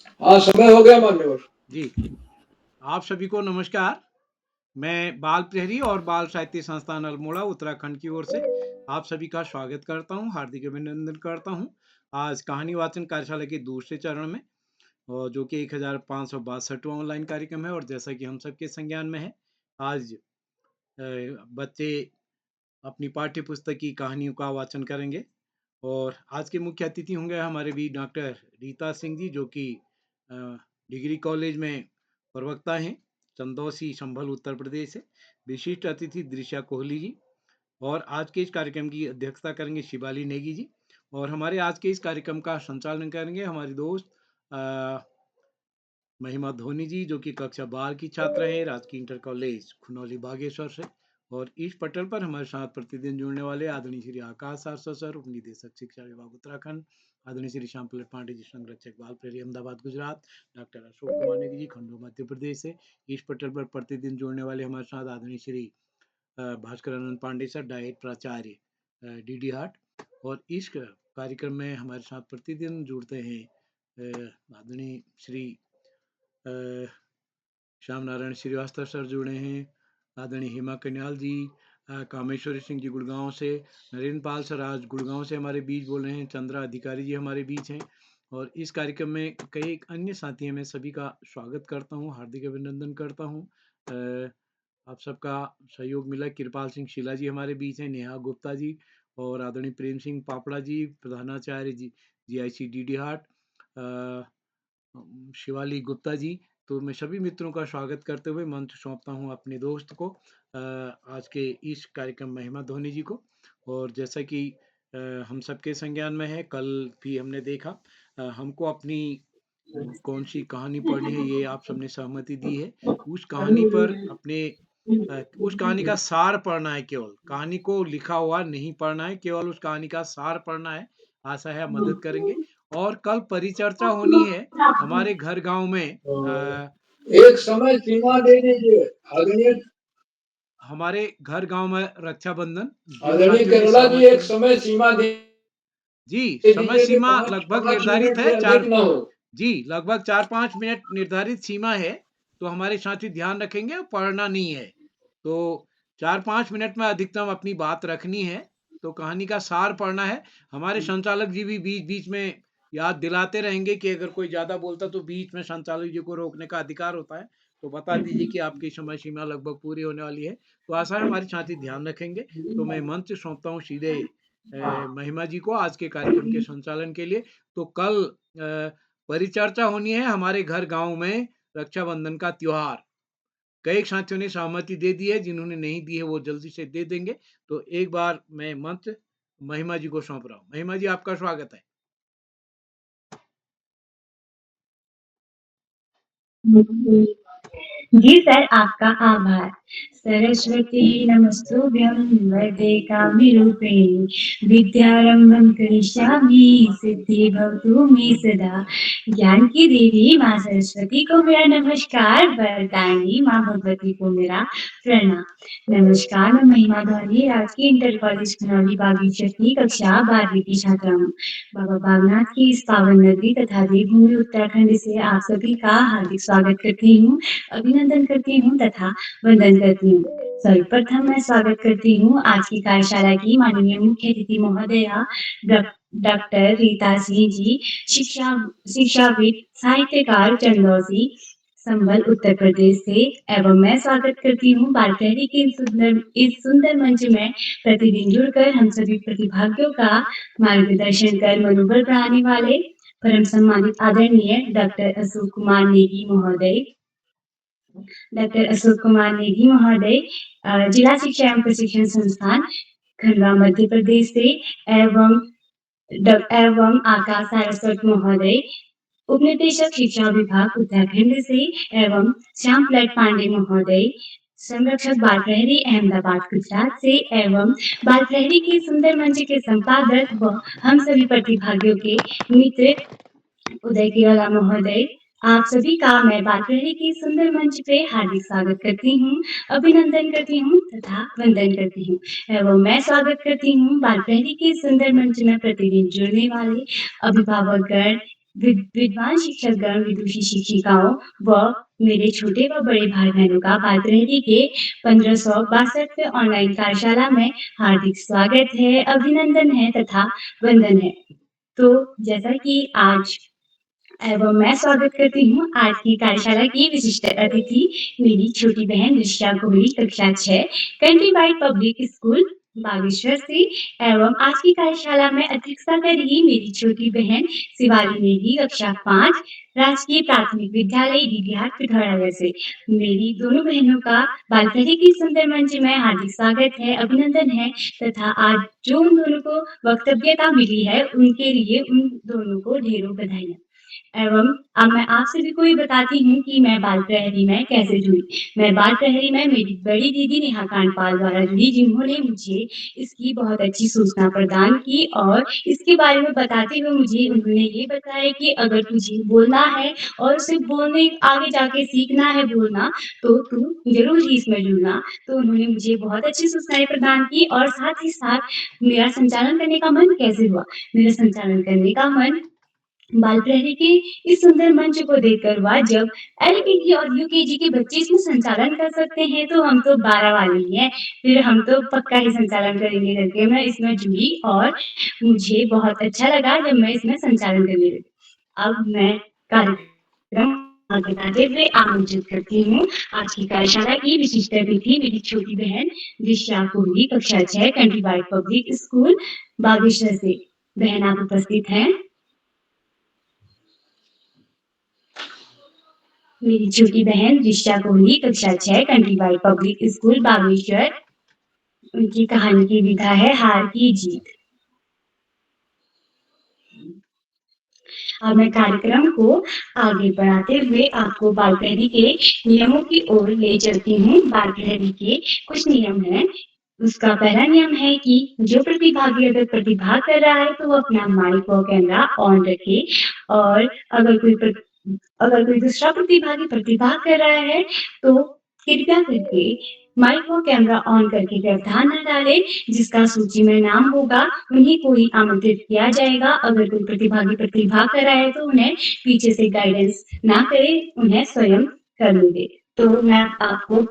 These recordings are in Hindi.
हाँ, समय हो गया मान्यवर। जी, आप सभी को नमस्कार। मैं बाल प्रहरी और बाल साहित्य संस्थान अल्मोड़ा उत्तराखंड की ओर से आप सभी का स्वागत करता हूँ, हार्दिक अभिनंदन करता हूँ। आज कहानी वाचन कार्यशाला के दूसरे चरण में और जो कि 1562वां ऑनलाइन कार्यक्रम है और जैसा कि हम सबके संज्ञान में है, आज बच्चे अपनी पाठ्य पुस्तक की कहानियों का वाचन करेंगे और आज के मुख्य अतिथि होंगे हमारे भी डॉक्टर रीता सिंह जी, जो कि अ, डिग्री कॉलेज में प्रवक्ता हैं, चंदौसी संभल उत्तर प्रदेश से। विशिष्ट अतिथि दृश्या कोहली जी और आज के इस कार्यक्रम की अध्यक्षता करेंगे शिवाली नेगी जी और हमारे आज के इस कार्यक्रम का संचालन करेंगे हमारे दोस्त महिमा धोनी जी, जो कि कक्षा 12 की छात्रा है, राजकीय इंटर कॉलेज खुनौली बागेश्वर से। और इस पटल पर हमारे साथ प्रतिदिन जुड़ने वाले आदरणीय श्री आकाश आरसा सर, उप निदेशक शिक्षा विभाग उत्तराखंड, आदरणीय श्री श्याम प्रसाद पांडे जी, संरक्षक बाल प्रहरी अहमदाबाद गुजरात, डॉक्टर अशोक कुमार नेगी जी, खंडवा मध्य प्रदेश से। इस पटल पर प्रतिदिन जुड़ने वाले हमारे साथ आदरणीय श्री भास्कर आनंद पांडे सर, डायट प्राचार्य डीडी हाट। और इस कार्यक्रम में हमारे साथ प्रतिदिन जुड़ते हैं आदरणीय श्री श्याम नारायण श्रीवास्तव सर जुड़े हैं, आदरणीय हेमा कन्याल जी, कामेश्वरी सिंह जी गुड़गांव से, नरेंद्र पाल सर आज गुड़गांव से हमारे बीच बोल रहे हैं, चंद्रा अधिकारी जी हमारे बीच हैं। और इस कार्यक्रम में कई अन्य साथी हैं, मैं सभी का स्वागत करता हूँ, हार्दिक अभिनंदन करता हूँ। आप सबका सहयोग मिला। कृपाल सिंह शीला जी हमारे बीच हैं, नेहा गुप्ता जी और आदरणीय प्रेम सिंह पापड़ा जी, प्रधानाचार्य जी GIC DD हाट, शिवाली गुप्ता जी। तो मैं सभी मित्रों का स्वागत करते हुए मंच सौंपता हूँ अपने दोस्त को, आज के इस कार्यक्रम महिमा धोनी जी को। और जैसा कि हम सबके संज्ञान में है, कल भी हमने देखा, हमको अपनी कौन सी कहानी पढ़नी है ये आप सबने सहमति दी है। उस कहानी पर अपने उस कहानी का सार पढ़ना है, केवल कहानी को लिखा हुआ नहीं पढ़ना है, केवल उस कहानी का सार पढ़ना है। आशा है आप मदद करेंगे। और कल परिचर्चा होनी है हमारे घर गांव में। एक समय सीमा दे दीजिए आदरणीय। हमारे घर गांव में रक्षाबंधन, जिन आदरणीय साथियों ने केरला जी, एक सहमति। समय सीमा दे जी, समय दीजिए कि सीमा पाँच लगभग पाँच निर्धारित मिनट है, से अधिक चार। न हो। जी, लगभग 4-5 मिनट निर्धारित सीमा है। तो हमारे साथी ध्यान रखेंगे, पढ़ना नहीं है। तो 4-5 मिनट में अधिकतम अपनी बात रखनी है। तो कहानी का सार पढ़ना है। हमारे संचालक जी भी बीच बीच में याद दिलाते रहेंगे कि अगर कोई ज्यादा बोलता तो बीच में संचालक जी को रोकने का अधिकार होता है। तो बता दीजिए कि आपकी समय सीमा लगभग पूरी होने वाली है। तो आशा है हमारे साथी ध्यान रखेंगे। तो मैं मंच सौंपता हूँ सीधे महिमा जी को आज के कार्यक्रम के संचालन के लिए। तो कल परिचर्चा होनी है हमारे घर गांव में, रक्षाबंधन का त्योहार। कई साथियों ने सहमति दे दी है, जिन्होंने नहीं दी है वो जल्दी से दे देंगे। तो एक बार मैं मंच महिमा जी को सौंप रहा हूँ। महिमा जी, आपका स्वागत है। जी सर, आपका आभार। सरस्वती नमस्तुभ्यं वरदे कामिरूपिणी विद्यारंभं करिष्यामि सिद्धि भवतु मे सदा। ज्ञान की देवी माँ सरस्वती को मेरा नमस्कार, वरदायिनी माँ भगवती को मेरा प्रणाम। नमस्कार, मैं महिमा धोनी, राजकीय इंटर कॉलेज खनौली बागीचर की कक्षा 12वीं की छात्रा हूँ। बाबा बागनाथ की इस पावन नगरी तथा देवभूमि उत्तराखंड से आप सभी का हार्दिक स्वागत करती हूँ, अभिनंदन करती हूँ तथा वंदन करती हूँ। सर्वप्रथम मैं स्वागत करती हूँ आज की कार्यशाला की माननीय मुख्य अतिथि महोदया डॉक्टर रीता सिंह जी, शिक्षाविद, साहित्यकार, चंदौसी संभल उत्तर प्रदेश से। एवं मैं स्वागत करती हूँ बाल प्रहरी के इस सुंदर मंच में प्रतिदिन जुड़कर हम सभी प्रतिभागियों का मार्गदर्शन कर मनोबल बढ़ाने वाले परम सम्मानित आदरणीय डॉक्टर अशोक कुमार नेगी महोदय। डॉक्टर अशोक कुमार नेगी महोदय जिला शिक्षा एवं प्रशिक्षण संस्थान खंडवा मध्य प्रदेश से। एवं आकाश सारस्वत महोदय, उप निदेशक शिक्षा विभाग उत्तराखंड से। एवं श्याम प्रसाद पांडे महोदय, संरक्षक बाल प्रहरी अहमदाबाद गुजरात से। एवं बाल प्रहरी के सुंदर मंच के संपादक व हम सभी प्रतिभागियों के मित्र उदय केवला महोदय, आप सभी का मैं बाल प्रहरी के सुंदर मंच पे हार्दिक स्वागत करती हूँ, अभिनंदन करती हूँ तथा वंदन करती हूँ। एवं मैं स्वागत करती हूँ बाल प्रहरी के सुंदर मंच में प्रतिदिन जुड़ने वाले अभिभावकगण, विद्वान शिक्षकगण, विदुषी शिक्षिकाओं व मेरे छोटे व बड़े भाई-बहनों का बाल प्रहरी के 1562वें ऑनलाइन कार्यशाला में हार्दिक स्वागत है, अभिनंदन है तथा वंदन है। तो जैसा कि आज एवं मैं स्वागत करती हूँ आज की कार्यशाला की विशिष्ट अतिथि मेरी छोटी बहन ऋषा कोहली, कक्षा 6, country wide public school Bageshwar से। एवं आज की कार्यशाला में अध्यक्षता करेगी मेरी छोटी बहन शिवाली नेगी, कक्षा 5, राजकीय प्राथमिक विद्यालय डीडीहाट पिथौरागढ़ से। मेरी दोनों बहनों का बाल प्रहरी की सुंदर मंच में हार्दिक स्वागत है, अभिनंदन है तथा आज जो उन दोनों को वक्तव्यता मिली है उनके लिए उन दोनों को ढेरों बधाइयाँ। एवं अब मैं आप सभी को ये बताती हूँ कि मैं बाल प्रहरी में कैसे जुड़ी। मैं बाल प्रहरी में मेरी बड़ी दीदी नेहा कांडपाल द्वारा जुड़ी, जिन्होंने मुझे इसकी बहुत अच्छी सूचना प्रदान की और इसके बारे में बताते हुए मुझे उन्होंने ये बताया कि अगर तुझे बोलना है और उसे बोलने आगे जाके सीखना है बोलना, तो तू ज़रूर ही इसमें जुड़ना। तो उन्होंने मुझे बहुत अच्छी सूचनाएँ प्रदान की और साथ ही साथ मेरा संचालन करने का मन कैसे हुआ? मेरा संचालन करने का मन बाल प्रहरी के इस सुंदर मंच को देखकर हुआ जब एलकेजी और यूकेजी के बच्चे इसमें संचालन कर सकते हैं तो हम तो 12 वाले ही हैं, फिर हम तो पक्का ही संचालन करेंगे करके मैं इसमें जुड़ी और मुझे बहुत अच्छा लगा जब मैं इसमें संचालन करने लगी। अब मैं कार्यक्रम आगे बढ़ाते हुए आमंत्रित करती हूँ आज की कार्यशाला की विशिष्ट अतिथि मेरी छोटी बहन ऋषा कोहली, कक्षा 6, country wide public school Bageshwar से। बहन आप उपस्थित हैं? मेरी छोटी बहन ऋषा कोहली, कक्षा 6, country wide public school Bageshwar. उनकी कहानी की विधा है हार की जीत। अब मैं कार्यक्रम को आगे बढ़ाते हुए आपको बाल प्रहरी के नियमों की ओर ले चलती हूँ। बाल प्रहरी के कुछ नियम हैं। उसका पहला नियम है कि जो प्रतिभागी अगर प्रतिभाग कर रहा है तो वो अपना माइक और कैमरा ऑन रखे और अगर कोई दूसरा प्रतिभागी प्रतिभाग कर रहा है तो कृपया करके माइक और कैमरा ऑन करके व्यवधान न डालें। जिसका सूची में नाम होगा उन्हीं को ही आमंत्रित किया जाएगा। अगर कोई प्रतिभागी प्रतिभाग कर रहा है तो उन्हें पीछे से गाइडेंस ना करें, उन्हें स्वयं करने दें। तो मैं आपको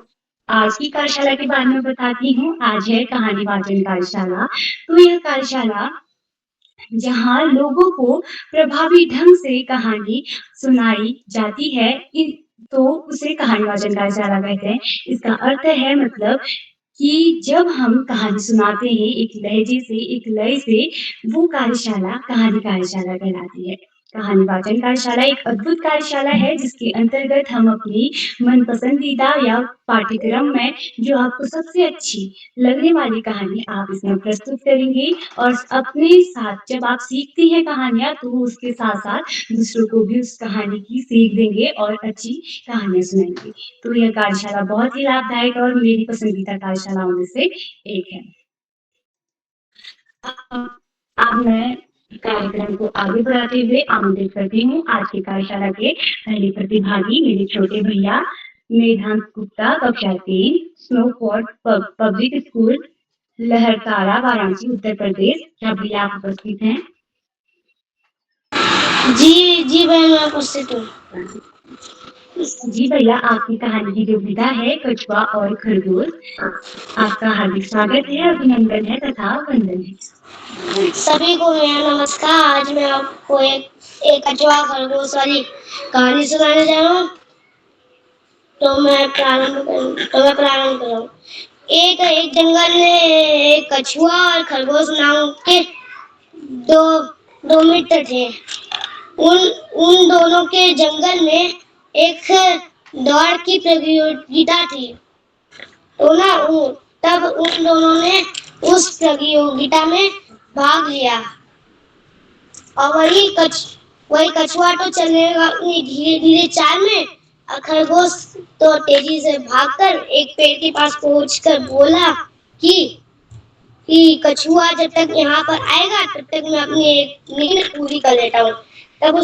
आज की कार्यशाला के बारे में बताती हूँ। आज है कहानी वाचन कार्यशाला। तो यह कार्यशाला जहाँ लोगों को प्रभावी ढंग से कहानी सुनाई जाती है तो उसे कहानी वाचन कार्यशाला कहते हैं। इसका अर्थ है मतलब कि जब हम कहानी सुनाते हैं एक लहजे से, एक लय से, वो कार्यशाला कहानी कार्यशाला कहलाती है। कहानी वाचन कार्यशाला एक अद्भुत कार्यशाला है जिसके अंतर्गत हम अपनी मन पसंदीदा या पाठ्यक्रम में जो आपको सबसे अच्छी लगने वाली कहानी आप इसमें प्रस्तुत करेंगे और अपने साथ जब आप सीखती हैं कहानियाँ तो उसके साथ साथ दूसरों को भी उस कहानी की सीख देंगे और अच्छी कहानियाँ सुनाएंगे। तो यह कार्यशाला बहुत ही लाभदायक और मेरी पसंदीदा कार्यशालाओं में से एक है। अब मैं कार्यक्रम को आगे बढ़ाते हुए आमंत्रित करती हूँ आज की कार्यशाला के पहले प्रतिभागी मेरे छोटे भैया मेधांत गुप्ता, कक्षा 3, स्नोफोर्ड पब्लिक स्कूल लहरतारा, वाराणसी, उत्तर प्रदेश। क्या भैया आप उपस्थित हैं? जी बहन मैं उपस्थित हूँ। जी भैया, आपकी कहानी की जो विधा है कछुआ और खरगोश, आपका हार्दिक स्वागत है, अभिनंदन है तथा वंदन है। सभी को मेरा नमस्कार। आज मैं आपको एक कछुआ खरगोश वाली कहानी सुनाने जा रहा हूँ। तो मैं प्रारंभ कर रहा हूँ। एक जंगल में एक कछुआ और खरगोश नाम के दो मित्र थे। उन दोनों के जंगल में एक दौड़ की प्रतियोगिता थी। तो तब उन दोनों ने उस प्रतियोगिता में भाग लिया और वही कछुआ तो चलने लगा अपनी धीरे धीरे चाल में और खरगोश तो तेजी से भागकर एक पेड़ के पास पहुंचकर बोला कि कछुआ जब तक यहाँ पर आएगा तब तक मैं अपनी एक नींद पूरी कर लेता हूँ। तब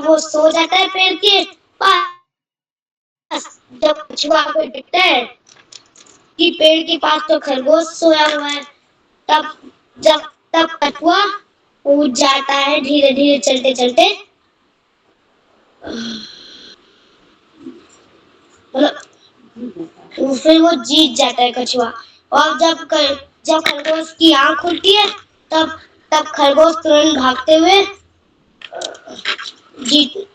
वो सो जाता है पेड़ के पास। जब कछुआ को दिखता है कि पेड़ के पास तो खरगोश सोया हुआ है, तब कछुआ कूद जाता है धीरे धीरे चलते चलते, फिर वो जीत जाता है कछुआ। और जब खरगोश की आंख खुलती है तब तब खरगोश तुरंत भागते हुए जीत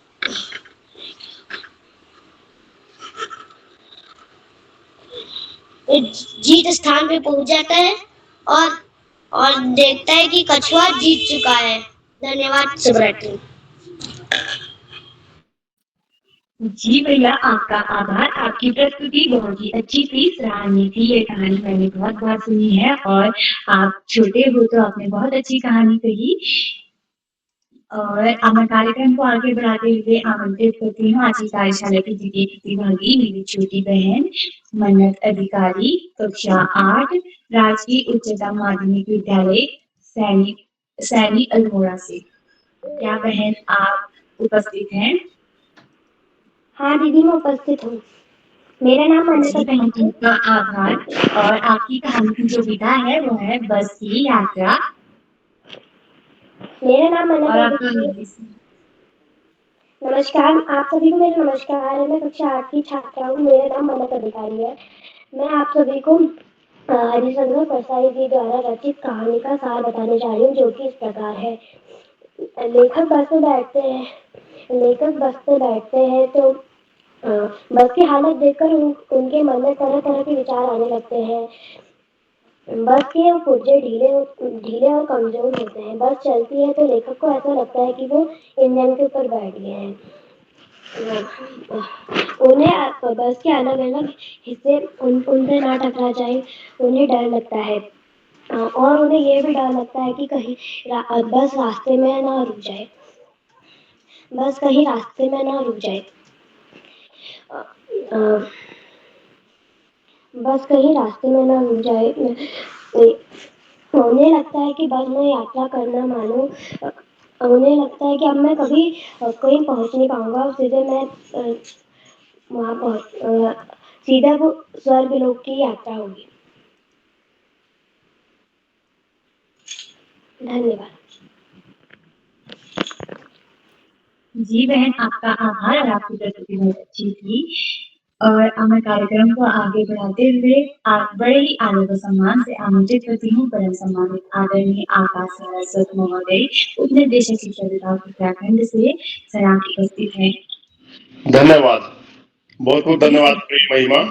जीत स्थान पे पहुंच जाता है और देखता है कि कछुआ जीत चुका है। धन्यवाद। शुभरात्रि। जी भैया, आपका आभार। आपकी प्रस्तुति बहुत ही अच्छी थी, सराहनीय थी। ये कहानी मैंने बहुत बार सुनी है और आप छोटे हो तो आपने बहुत अच्छी कहानी कही। और अब मैं कार्यक्रम को आगे बढ़ाते हुए आमंत्रित करती हूँ आज की कार्यशाला की द्वितीय प्रतिभागी मेरी छोटी बहन मन्नत अधिकारी, कक्षा 8, राजकीय उच्चतर माध्यमिक विद्यालय सैनी अल्मोड़ा से। क्या बहन आप उपस्थित हैं? हाँ दीदी, मैं उपस्थित हूँ। मेरा नाम मन्नत जी बहन, का आभार। और आपकी कहानी की जो विधा है वो है बस की यात्रा। मेरा नाम और मन्नत आपका अधिकारी। नमस्कार, आप सभी को मेरा नमस्कार है। मैं कक्षा 8 की छात्रा हूँ। मेरा नाम मन्नत अधिकारी है। मैं आप सभी को हरिशंकर परसाई जी द्वारा रचित कहानी का सार बताने जा रही हूँ, जो कि इस प्रकार है। लेखक बस पे बैठते हैं तो बस की हालत देखकर उनके मन में तरह तरह के विचार आने लगते हैं। बस के पुर्जे ढीले और कमजोर होते हैं। बस चलती है तो लेखक को ऐसा लगता है कि वो इंजन के ऊपर बैठ गए हैं। उन्हें बस के अलग अलग हिस्से उनसे ना टकरा जाए, उन्हें डर लगता है। और उन्हें ये भी डर लगता है कि कहीं बस रास्ते में ना रुक जाए। बस कहीं रास्ते में ना रुक जाए। बस कहीं रास्ते में ना रुक जाए। उन्हें लगता है कि बस में यात्रा करना मानो उन्हें लगता है कि अब मैं कभी कहीं पहुंच नहीं पाऊंगा। सीधे मैं वहां सीधा वो स्वर्गलोक की यात्रा होगी। धन्यवाद। जी बहन, आपका आभार। और आपकी प्रस्तुति बहुत अच्छी थी। और अब मैं कार्यक्रम को आगे बढ़ाते हुए आप बड़े ही आदर व सम्मान से आमंत्रित करती हूँ परम सम्मानित आदरणीय आकाश सरस्वत महोदय, उप निदेशक शिक्षा विभाग उत्तराखंड से। सर आप उपस्थित हैं। धन्यवाद, बहुत बहुत धन्यवाद प्रिय महिमा।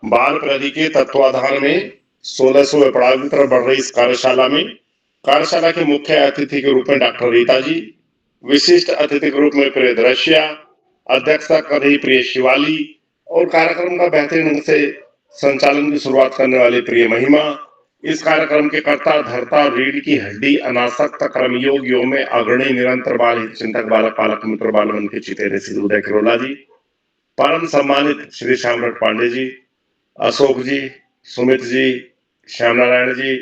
बाल प्रहरी के तत्वाधान में 1600 पड़ाव की तरफ बढ़ रही इस कार्यशाला के मुख्य अतिथि के रूप में डॉक्टर रीता जी, विशिष्ट अतिथि के रूप में प्रिय दृश्या, अध्यक्षता कर रही प्रिय शिवाली और कार्यक्रम का बेहतरीन ढंग से संचालन की शुरुआत करने वाली प्रिय महिमा, इस कार्यक्रम के कर्ता धर्ता रीढ़ की हड्डी अनासक्त कर्मयोग योग में अग्रणी निरंतर बाल हित चिंतक बालक पालक मित्र बालमन के चितेरे श्री उदय किरोला जी, परम सम्मानित श्री श्यामरट पांडे जी, अशोक जी, सुमित जी, श्याम नारायण जी,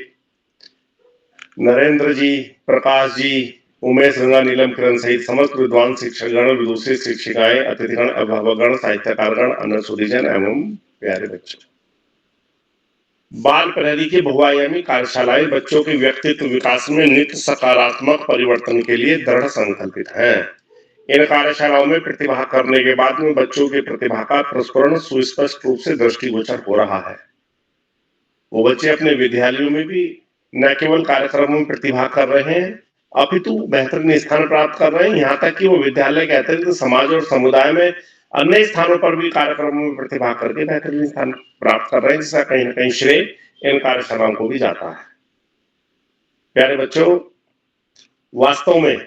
नरेंद्र जी, प्रकाश जी, उमेश गंगा नीलम किरण सहित समस्त विद्वान शिक्षकगण, विदुषी शिक्षिकाएं, अतिथिगण, अभिभावकगण, साहित्यकारगण, अन्य सुधीजन एवं प्यारे बच्चों। बाल प्रहरी की बहुआयामी कार्यशालाएं बच्चों के व्यक्तित्व विकास में नित्य सकारात्मक परिवर्तन के लिए दृढ़ संकल्पित हैं। इन कार्यशालाओं में प्रतिभा करने के बाद में बच्चों की प्रतिभा का प्रस्फुरण सुस्पष्ट रूप से दृष्टिगोचर हो रहा है। वो बच्चे अपने विद्यालयों में भी न केवल कार्यक्रमों में प्रतिभा कर रहे हैं, अपितु बेहतरीन स्थान प्राप्त कर रहे हैं। यहाँ तक कि वो विद्यालय के अतिरिक्त समाज और समुदाय में अन्य स्थानों पर भी कार्यक्रमों में प्रतिभा करके बेहतरीन स्थान प्राप्त कर रहे हैं, जिसका कहीं न कहीं श्रेय इन कार्यशालाओं को भी जाता है। प्यारे बच्चों, वास्तव में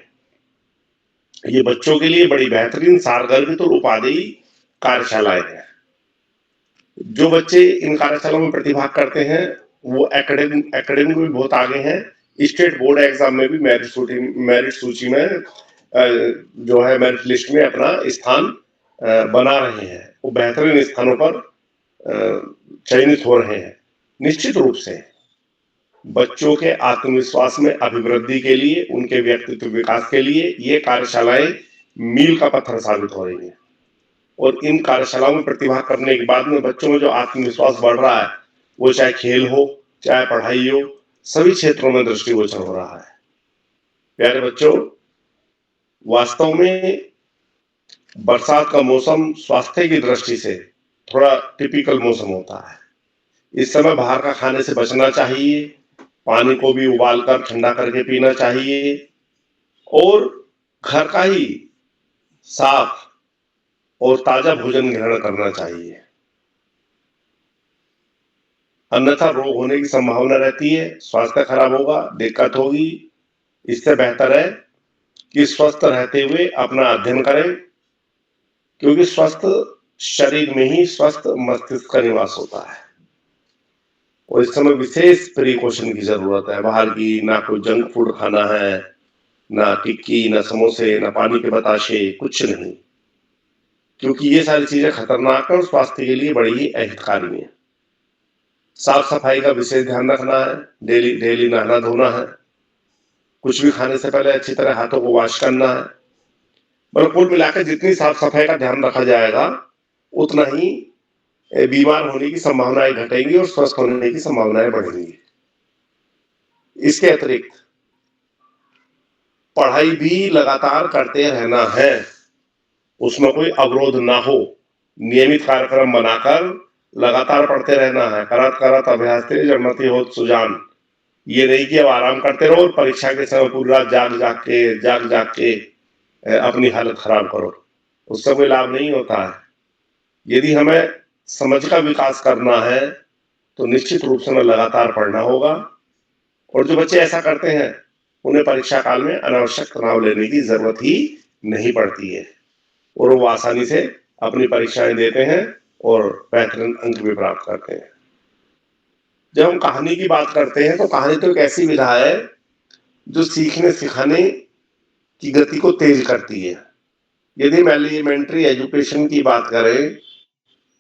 ये बच्चों के लिए बड़ी बेहतरीन सारगर्भित और उपादेयी कार्यशालाएं हैं। जो बच्चे इन कार्यशालाओं में प्रतिभा करते हैं वो एकेडमिक में बहुत आगे हैं। स्टेट बोर्ड एग्जाम में भी मेरिट सूची में जो है मेरिट लिस्ट में अपना स्थान बना रहे हैं। वो बेहतरीन स्थानों पर चयनित हो रहे हैं। निश्चित रूप से बच्चों के आत्मविश्वास में अभिवृद्धि के लिए, उनके व्यक्तित्व विकास के लिए ये कार्यशालाएं मील का पत्थर साबित हो रही हैं। और इन कार्यशालाओं में प्रतिभा करने के बाद में बच्चों में जो आत्मविश्वास बढ़ रहा है, वो चाहे खेल हो, चाहे पढ़ाई हो, सभी क्षेत्रों में दृष्टिगोचर हो रहा है। प्यारे बच्चों, वास्तव में बरसात का मौसम स्वास्थ्य की दृष्टि से थोड़ा टिपिकल मौसम होता है। इस समय बाहर का खाने से बचना चाहिए, पानी को भी उबाल कर ठंडा करके पीना चाहिए और घर का ही साफ और ताजा भोजन ग्रहण करना चाहिए। अन्यथा रोग होने की संभावना रहती है, स्वास्थ्य खराब होगा, दिक्कत होगी। इससे बेहतर है कि स्वस्थ रहते हुए अपना अध्ययन करें, क्योंकि स्वस्थ शरीर में ही स्वस्थ मस्तिष्क का निवास होता है और इस समय विशेष प्रिकॉशन की जरूरत है। बाहर की ना कोई जंक फूड खाना है, ना टिक्की, ना समोसे, ना पानी के बताशे, कुछ नहीं, क्योंकि ये सारी चीजें खतरनाक है और स्वास्थ्य के लिए बड़ी ही अहितकारी है। साफ सफाई का विशेष ध्यान रखना है, डेली नहाना धोना है, कुछ भी खाने से पहले अच्छी तरह हाथों को वॉश करना है। मतलब कुल मिलाकर जितनी साफ सफाई का ध्यान रखा जाएगा उतना ही बीमार होने की संभावनाएं घटेंगी और स्वस्थ होने की संभावनाएं बढ़ेंगी। इसके अतिरिक्त पढ़ाई भी लगातार करते रहना है, उसमें कोई अवरोध ना हो। नियमित कार्यक्रम बनाकर लगातार पढ़ते रहना है। करत करत अभ्यास थे जन्मति होत सुजान। ये नहीं कि अब आराम करते रहो और परीक्षा के समय पूरी रात जाग जाग के अपनी हालत खराब करो, उससे कोई लाभ नहीं होता है। यदि हमें समझ का विकास करना है तो निश्चित रूप से हमें लगातार पढ़ना होगा और जो बच्चे ऐसा करते हैं उन्हें परीक्षा काल में अनावश्यक तनाव लेने की जरूरत ही नहीं पड़ती है और वो आसानी से अपनी परीक्षाएं देते हैं और बेहतरीन अंक भी प्राप्त करते हैं। जब हम कहानी की बात करते हैं तो कहानी तो एक ऐसी विधा है जो सीखने सिखाने की गति को तेज करती है। यदि हम एलिमेंट्री एजुकेशन की बात करें,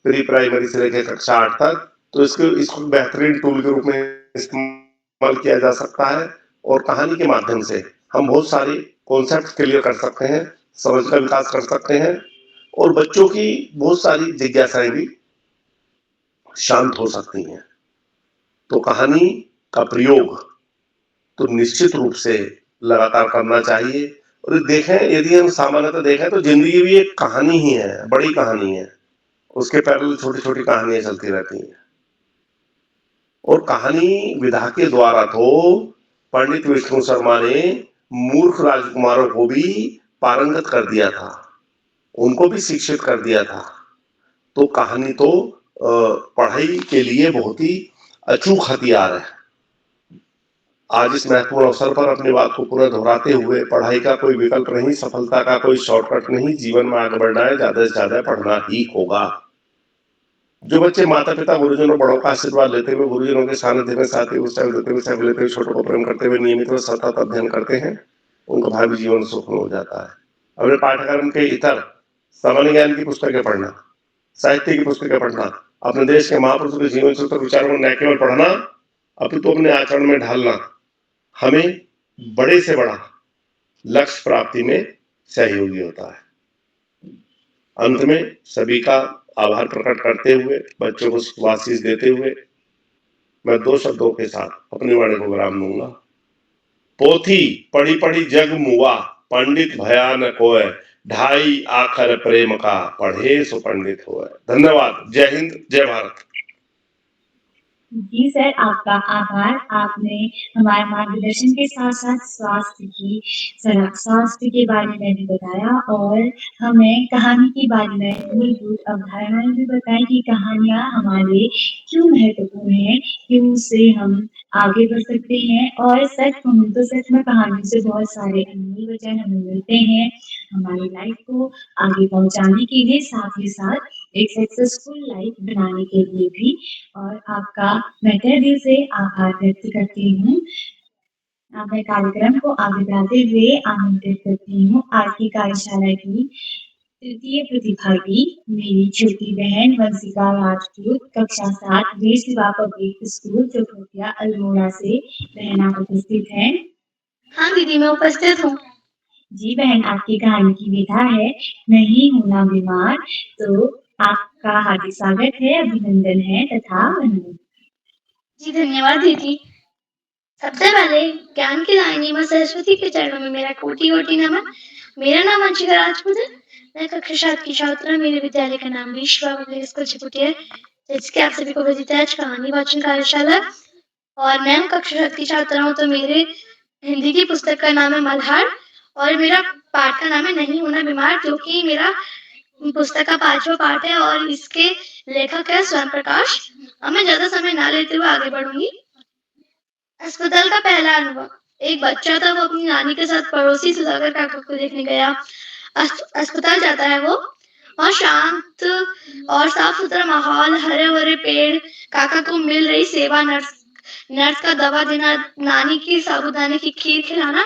प्री प्राइमरी से लेकर कक्षा 8 तक, तो इसको बेहतरीन टूल के रूप में इस्तेमाल किया जा सकता है और कहानी के माध्यम से हम बहुत सारे कॉन्सेप्ट क्लियर कर सकते हैं, समझ का विकास कर सकते हैं और बच्चों की बहुत सारी जिज्ञासाएं भी शांत हो सकती हैं। तो कहानी का प्रयोग तो निश्चित रूप से लगातार करना चाहिए। और देखें, यदि हम सामान्यतः देखें तो जिंदगी भी एक कहानी ही है, बड़ी कहानी है, उसके पैरेलल छोटी छोटी कहानियां चलती रहती हैं और कहानी विधा के द्वारा तो पंडित विष्णु शर्मा ने मूर्ख राजकुमारों को भी पारंगत कर दिया था, उनको भी शिक्षित कर दिया था। तो कहानी तो पढ़ाई के लिए बहुत ही अचूक हथियार है। आज इस महत्वपूर्ण अवसर पर अपनी बात को पूरा दोहराते हुए, पढ़ाई का कोई विकल्प नहीं, सफलता का कोई शॉर्टकट नहीं, जीवन में आगे बढ़ना है, ज्यादा से ज्यादा पढ़ना ही होगा। जो बच्चे माता पिता गुरुजनों बड़ों का आशीर्वाद लेते हुए, गुरुजनों के सानिध्य में साथ ही उत्साह देते हुए, सेवा लेते हुए, छोटों को प्रेम करते हुए नियमित व सतत अध्ययन करते हैं, उनका भावी जीवन सुखमय हो जाता है। अपने पाठ्यक्रम के इतर सामान्य ज्ञान की पुस्तकें पढ़ना, साहित्य की पुस्तकें पढ़ना, अपने देश के महापुरुषों के जीवन सूत्र विचारों को न केवल पढ़ना अपितु अपने आचरण में ढालना हमें बड़े से बड़ा लक्ष्य प्राप्ति में सहयोगी होता है। अंत में सभी का आभार प्रकट करते हुए, बच्चों को शुभाशीष देते हुए मैं 2 शब्दों के साथ अपनी वाणी को विराम दूंगा। पोथी पढ़ी पढ़ी जग मुआ, पंडित भया न कोय, ढाई आखर प्रेम का, पढ़े सो पंडित होय। धन्यवाद। जय हिंद, जय भारत। जी सर, आपका आभार। आपने हमारे मार्गदर्शन के साथ साथ स्वास्थ्य के बारे में भी बताया और हमें कहानी के बारे में मूलभूत अवधारणाएं भी बताई कि कहानियां हमारे क्यों महत्वपूर्ण है, क्यों से हम आगे बढ़ सकते हैं। और सच कहूं तो सच में कहानी से बहुत सारे अनमोल वचन हमें मिलते हैं हमारी लाइफ को आगे पहुंचाने के लिए, साथ ही साथ एक सक्सेसफुल लाइफ बनाने के लिए भी। और आपका मैं तहे दिल से आभार व्यक्त करती हूँ। मैं कार्यक्रम को आगे बढ़ाते हुए आमंत्रित करती हूँ आज की कार्यशाला की तृतीय प्रतिभागी मेरी छोटी बहन वंशिका राजपूत, कक्षा 7 वीर सेवा पब्लिक स्कूल चौखोटिया अल्मोड़ा से। बहन आप उपस्थित हैं? हाँ दीदी, मैं उपस्थित हूँ। जी बहन, आपकी कहानी की विधा है नहीं होना बीमार, तो आपका हार्दिक स्वागत है, अभिनंदन है तथा वंदन। जी धन्यवाद दीदी। सबसे पहले ज्ञान की दायिनी माँ सरस्वती के चरणों में मेरा कोटि कोटि नमन। मेरा नाम अंशिका राजपूत है। मैं कक्षा 7 की छात्रा। मेरे विद्यालय का नाम विश्वा पब्लिक स्कूल चिपुटी है। जैसे कि आप सभी को विदित है, आज कहानी वाचन कार्यशाला और मैं कक्षा 7 की छात्रा हूँ। तो मेरे हिंदी की पुस्तक का नाम है मल्हार और मेरा पाठ का नाम है नहीं होना बीमार, जो कि मेरा पुस्तक का 5वां पाठ है और इसके लेखक है स्वयं प्रकाश। अब मैं ज्यादा समय ना लेते हुए आगे बढ़ूंगी। अस्पताल का पहला अनुभव। एक बच्चा था, वो अपनी नानी के साथ पड़ोसी सुधाकर काका को देखने गया। अस्पताल जाता है वो, वहाँ शांत और साफ सुथरा माहौल, हरे भरे पेड़, काका को मिल रही सेवा, नर्स नर्स का दवा देना, नानी की साबूदाने की खीर खिलाना,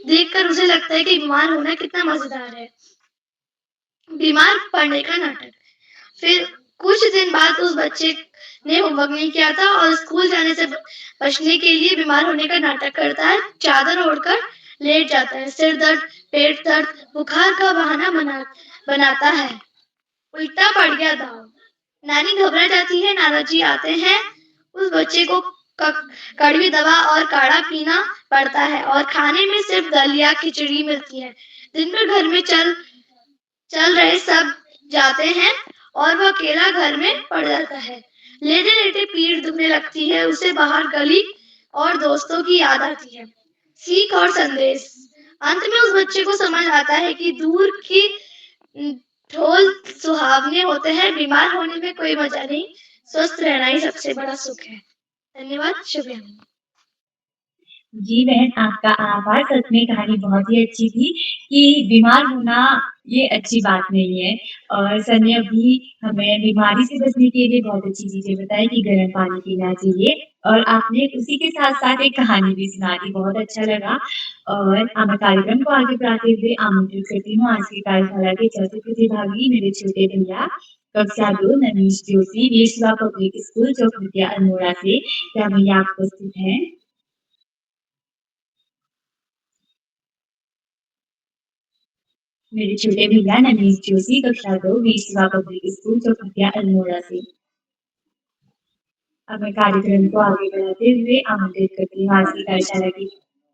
देखकर उसे लगता है कि बीमार होना कितना मजेदार है। बीमार पड़ने का नाटक। फिर कुछ दिन बाद उस बच्चे ने होमवर्क नहीं किया था और स्कूल जाने से बचने के लिए बीमार होने का नाटक करता है। चादर ओढ़कर लेट जाता है। सिर दर्द, पेट दर्द, बुखार का बहाना बनाता है। उल्टा पड़ गया दाव। नानी घबरा जाती है। नानाजी आते हैं। उस बच्चे को कड़वी दवा और काढ़ा पीना पड़ता है और खाने में सिर्फ दलिया खिचड़ी मिलती है। दिन भर घर में चल रहे सब जाते हैं और वह अकेला घर में पड़ जाता है। लेटे लेटे पीठ दुखने लगती है उसे। बाहर गली और दोस्तों की याद आती है। सीख और संदेश। अंत में उस बच्चे को समझ आता है कि दूर की ढोल सुहावने होते हैं। बीमार होने में कोई मजा नहीं, स्वस्थ रहना ही सबसे बड़ा सुख है। धन्यवाद। शुभ। जी बहन, आपका आभार। सच में कहानी बहुत ही अच्छी थी कि बीमार होना ये अच्छी बात नहीं है। और सर ने अभी हमें बीमारी से बचने के लिए बहुत अच्छी चीज़ें बताई कि गर्म पानी पीना चाहिए और आपने उसी के साथ-साथ एक कहानी भी सुना दी, बहुत अच्छा लगा। और मैं कार्यक्रम को आगे बढ़ाते हुए आमंत्रित करती हूँ आज की कार्यशाला के चौथे प्रतिभागी मेरे छोटे भैया कक्षा 2 ननीश जोशी, वेशवा पब्लिक स्कूल चौखुटिया अल्मोड़ा से। क्या भैया आप उपस्थित हैं? मेरे छोटे भैया ननीश जोशी कक्षा 2 वेशवा पब्लिक स्कूल चौखुटिया अल्मोड़ा से। अब मैं कार्यक्रम को आगे बढ़ाते हुए आमंत्रित करती हूँ आज की कार्यशाला की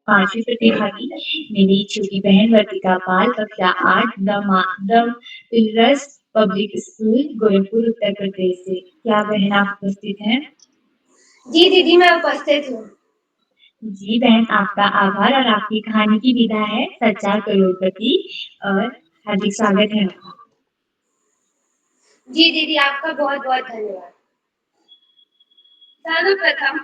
5वीं प्रतिभागी मेरी छोटी बहन वर्तिका पाल कक्षा 8 the pillars public school Gorakhpur Uttar Pradesh से। क्या बहन आप उपस्थित हैं? जी दीदी, मैं उपस्थित हूँ। जी बहन, आपका आभार। और आपकी कहानी की विधा है सच्चा करोड़पति और हार्दिक स्वागत है आपका। जी दीदी, आपका बहुत बहुत धन्यवाद। सर्वप्रथम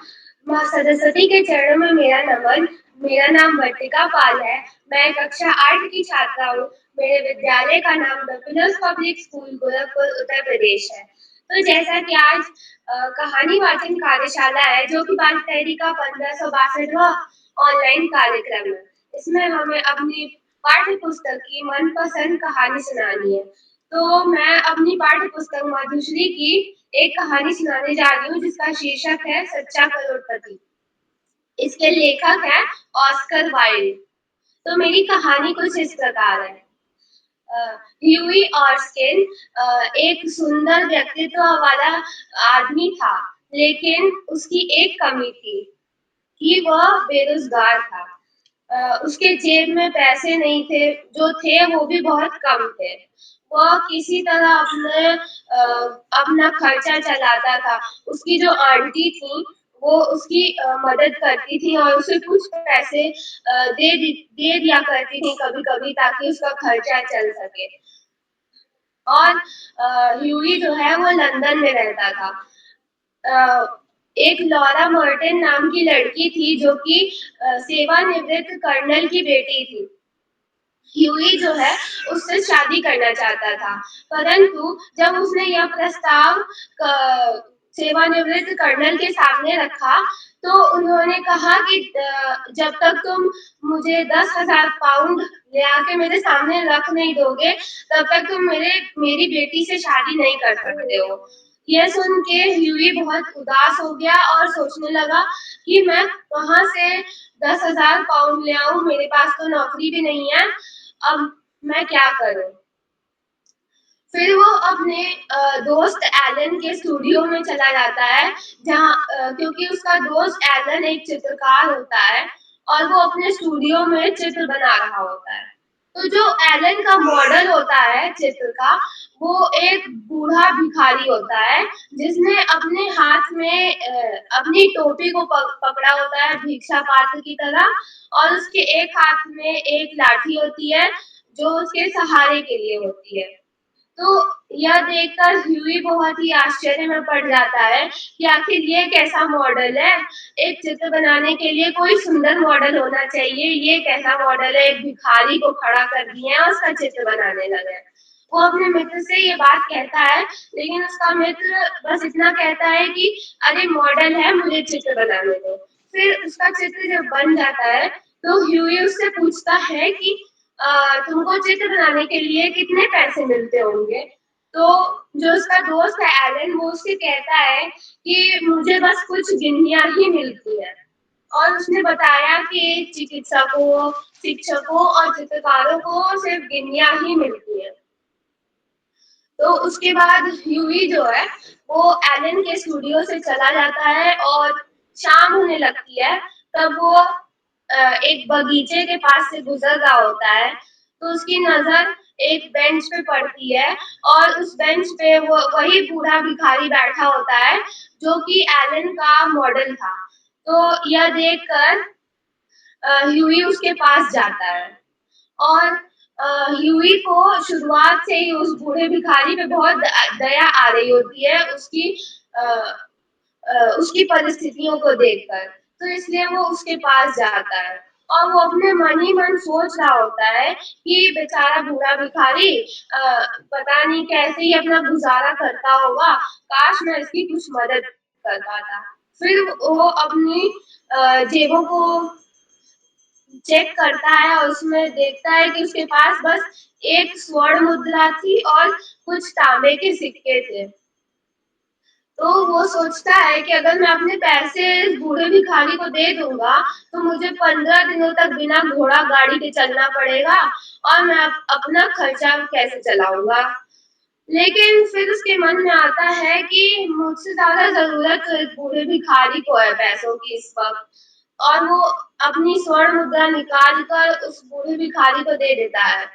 माँ सरस्वती के चरणों में मेरा नमन। मेरा नाम वर्तिका पाल है। मैं कक्षा 8 की छात्रा हूँ। मेरे विद्यालय का नाम the pillars public school Gorakhpur Uttar Pradesh है। तो जैसा कि आज कहानी वाचन कार्यशाला है, जो कि बाल तहरी का 1562वां ऑनलाइन कार्यक्रम है। इसमें हमें अपनी पाठ्य पुस्तक की मनपसंद कहानी सुनानी है। तो मैं अपनी पाठ्य पुस्तक माधुश्री की एक कहानी सुनाने जा रही हूँ, जिसका शीर्षक है सच्चा करोड़पति। इसके लेखक है ऑस्कर वाइल्ड। तो मेरी कहानी कुछ इस प्रकार है। ह्यूई ऑर्स्किन एक सुंदर व्यक्तित्व वाला आदमी था, लेकिन उसकी एक कमी थी कि वह बेरोजगार था। उसके जेब में पैसे नहीं थे, जो थे वो भी बहुत कम थे। वह किसी तरह अपना खर्चा चलाता था। उसकी जो आंटी थी, वो उसकी मदद करती थी और उसे कुछ पैसे दे दिया करती थी कभी-कभी, ताकि उसका खर्चा चल सके। और ह्यूई जो है वो लंदन में रहता था। एक लॉरा मर्टन नाम की लड़की थी, जो कि सेवानिवृत्त कर्नल की बेटी थी। ह्यूई जो है उससे शादी करना चाहता था, परंतु जब उसने यह प्रस्ताव सेवानिवृत्त कर्नल के सामने रखा, तो उन्होंने कहा कि जब तक तुम मुझे 10,000 पाउंड ले आके मेरे सामने रख नहीं दोगे, तब तक तुम मेरी बेटी से शादी नहीं कर सकते हो। यह सुन के ह्यूई बहुत उदास हो गया और सोचने लगा कि मैं कहाँ से 10,000 पाउंड ले आऊं, मेरे पास तो नौकरी भी नहीं है, अब मैं क्या करूं। फिर वो अपने दोस्त एलन के स्टूडियो में चला जाता है, जहाँ क्योंकि उसका दोस्त एलन एक चित्रकार होता है और वो अपने स्टूडियो में चित्र बना रहा होता है। तो जो एलन का मॉडल होता है चित्र का, वो एक बूढ़ा भिखारी होता है, जिसने अपने हाथ में अपनी टोपी को पकड़ा होता है भिक्षा पात्र की तरह, और उसके एक हाथ में एक लाठी होती है, जो उसके सहारे के लिए होती है। तो यह देखकर ह्यूई बहुत ही आश्चर्य में पड़ जाता है कि आखिर ये कैसा मॉडल है। एक चित्र बनाने के लिए कोई सुंदर मॉडल होना चाहिए, ये कैसा मॉडल है, एक भिखारी को खड़ा कर दिए हैं और उसका चित्र बनाने लगे। वो अपने मित्र से ये बात कहता है, लेकिन उसका मित्र बस इतना कहता है कि अरे मॉडल है, मुझे चित्र बनाने दो। फिर उसका चित्र जब बन जाता है तो ह्यूई उससे पूछता है कि तुमको चित्र बनाने के लिए कितने पैसे मिलते होंगे? तो जो उसका दोस्त है एलन, वो उससे कहता है कि मुझे बस कुछ गिनतियाँ ही मिलती हैं, और उसने बताया कि चिकित्सकों, शिक्षकों और चित्रकारों को सिर्फ गिनतियाँ ही मिलती हैं। तो उसके बाद ह्यूई जो है वो एलन के स्टूडियो से चला जाता है और शाम होने लगती है। तब वो एक बगीचे के पास से गुजर रहा होता है, तो उसकी नजर एक बेंच पे पड़ती है और उस बेंच पे वो वही बूढ़ा भिखारी बैठा होता है, जो कि एलन का मॉडल था। तो यह देखकर ह्यूई उसके पास जाता है और ह्यूई को शुरुआत से ही उस बूढ़े भिखारी पे बहुत दया आ रही होती है अ, उसकी परिस्थितियों को देखकर। तो इसलिए वो उसके पास जाता है और वो अपने मन ही मन सोच रहा होता है कि बेचारा बूढ़ा भिखारी पता नहीं कैसे ही अपना गुजारा करता होगा, काश मैं इसकी कुछ मदद कर पाता। फिर वो अपनी जेबों को चेक करता है और उसमें देखता है कि उसके पास बस एक स्वर्ण मुद्रा थी और कुछ तांबे के सिक्के थे। तो वो सोचता है कि अगर मैं अपने पैसे इस बूढ़े भिखारी को दे दूँगा, तो मुझे 15 दिनों तक बिना घोड़ा गाड़ी के चलना पड़ेगा और मैं अपना खर्चा कैसे चलाऊँगा। लेकिन फिर उसके मन में आता है कि मुझसे ज़्यादा ज़रूरत तो इस बूढ़े भिखारी को है पैसों की इस वक़्त, और वो अपनी स्वर्ण मुद्रा निकाल कर उस बूढ़े भिखारी को दे देता है।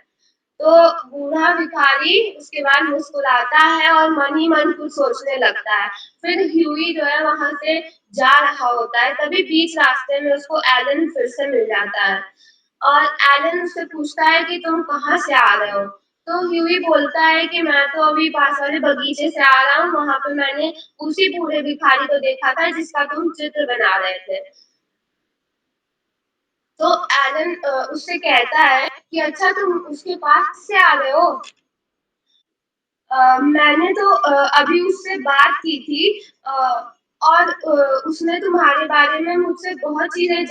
तो बूढ़ा भिखारी उसके बाद मुस्कुराता है और मन ही मन कुछ सोचने लगता है। फिर ह्यूई जो है वहाँ से जा रहा होता है, तभी बीच रास्ते में उसको एलन फिर से मिल जाता है और एलन उससे पूछता है कि तुम कहाँ से आ रहे हो? तो ह्यूई बोलता है कि मैं तो अभी पास वाले बगीचे से आ रहा हूँ, वहाँ पे मैंने उसी बूढ़े भिखारी को देखा था जिसका तुम चित्र बना रहे थे। तो एलन उससे कहता है कि अच्छा तुम उसके पास से आ रहे हो? मैंने तो अभी उससे बात की थी अ, और उसने तुम्हारे बारे में मुझसे बहुत चीज़ें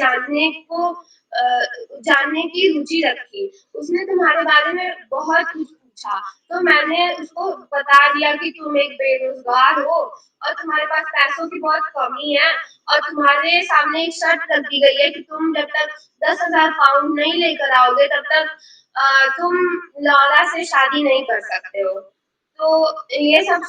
जानने की रुचि रखी। उसने तुम्हारे बारे में बहुत कुछ पूछा, तो मैंने उसको बता दिया कि तुम एक बेरोज़गार हो और तुम्हारे पास पैसों की बहुत कमी है, और तुम्हारे सामने एक शर्त रख दी गई है कि तुम जब तक 10,000 पाउंड नहीं लेकर आओगे, तब तक तुम लौला से शादी नहीं कर सकते हो। तो ये सब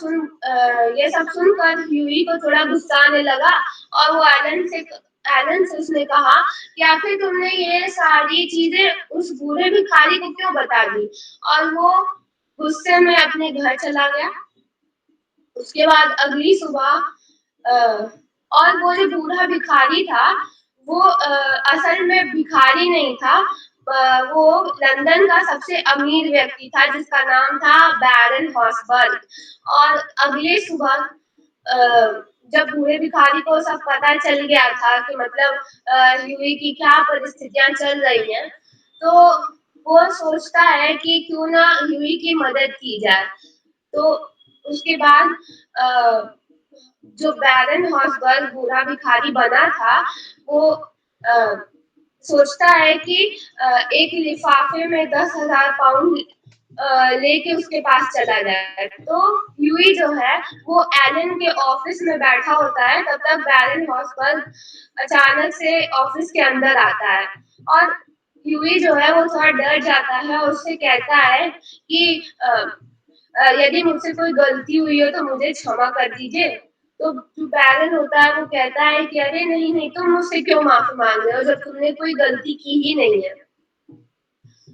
सुनकर ह्यूई को थोड़ा गुस्सा आने लगा और वो एलन से उसने कहा कि आखिर तुमने ये सारी चीजें उस बूढ़े भिखारी को क्यों बता दी? और वो गुस्से में अपने घर चला गया। उसके बाद अगली सुबह अ, और वो जो बूढ़ा भिखारी था, वो असल में भिखारी नहीं था। वो लंदन का सबसे अमीर व्यक्ति था जिसका नाम था बैरन हॉसबर्ग। और अगली सुबह जब बूढ़े भिखारी को सब पता चल गया था कि मतलब ह्यूई की क्या परिस्थितियाँ चल रही हैं, तो वो सोचता है कि क्यों ना ह्यूई की मदद की जाए। तो उसके बाद अ, जो बैरन हॉसबर्ग बूढ़ा भिखारी बना था, वो सोचता है कि एक लिफाफे में 10,000 पाउंड लेके उसके पास चला जाए। तो ह्यूई जो है वो एलन के ऑफिस में बैठा होता है, तब तक बैरन हॉसबर्ग अचानक से ऑफिस के अंदर आता है और ह्यूई जो है वो थोड़ा डर जाता है और उससे कहता है कि यदि मुझसे कोई गलती हुई हो तो मुझे क्षमा कर दीजिए। तो जो बैरन होता है वो कहता है कि अरे नहीं तुम मुझसे क्यों माफी मांग रहे हो जब तुमने कोई गलती की ही नहीं है।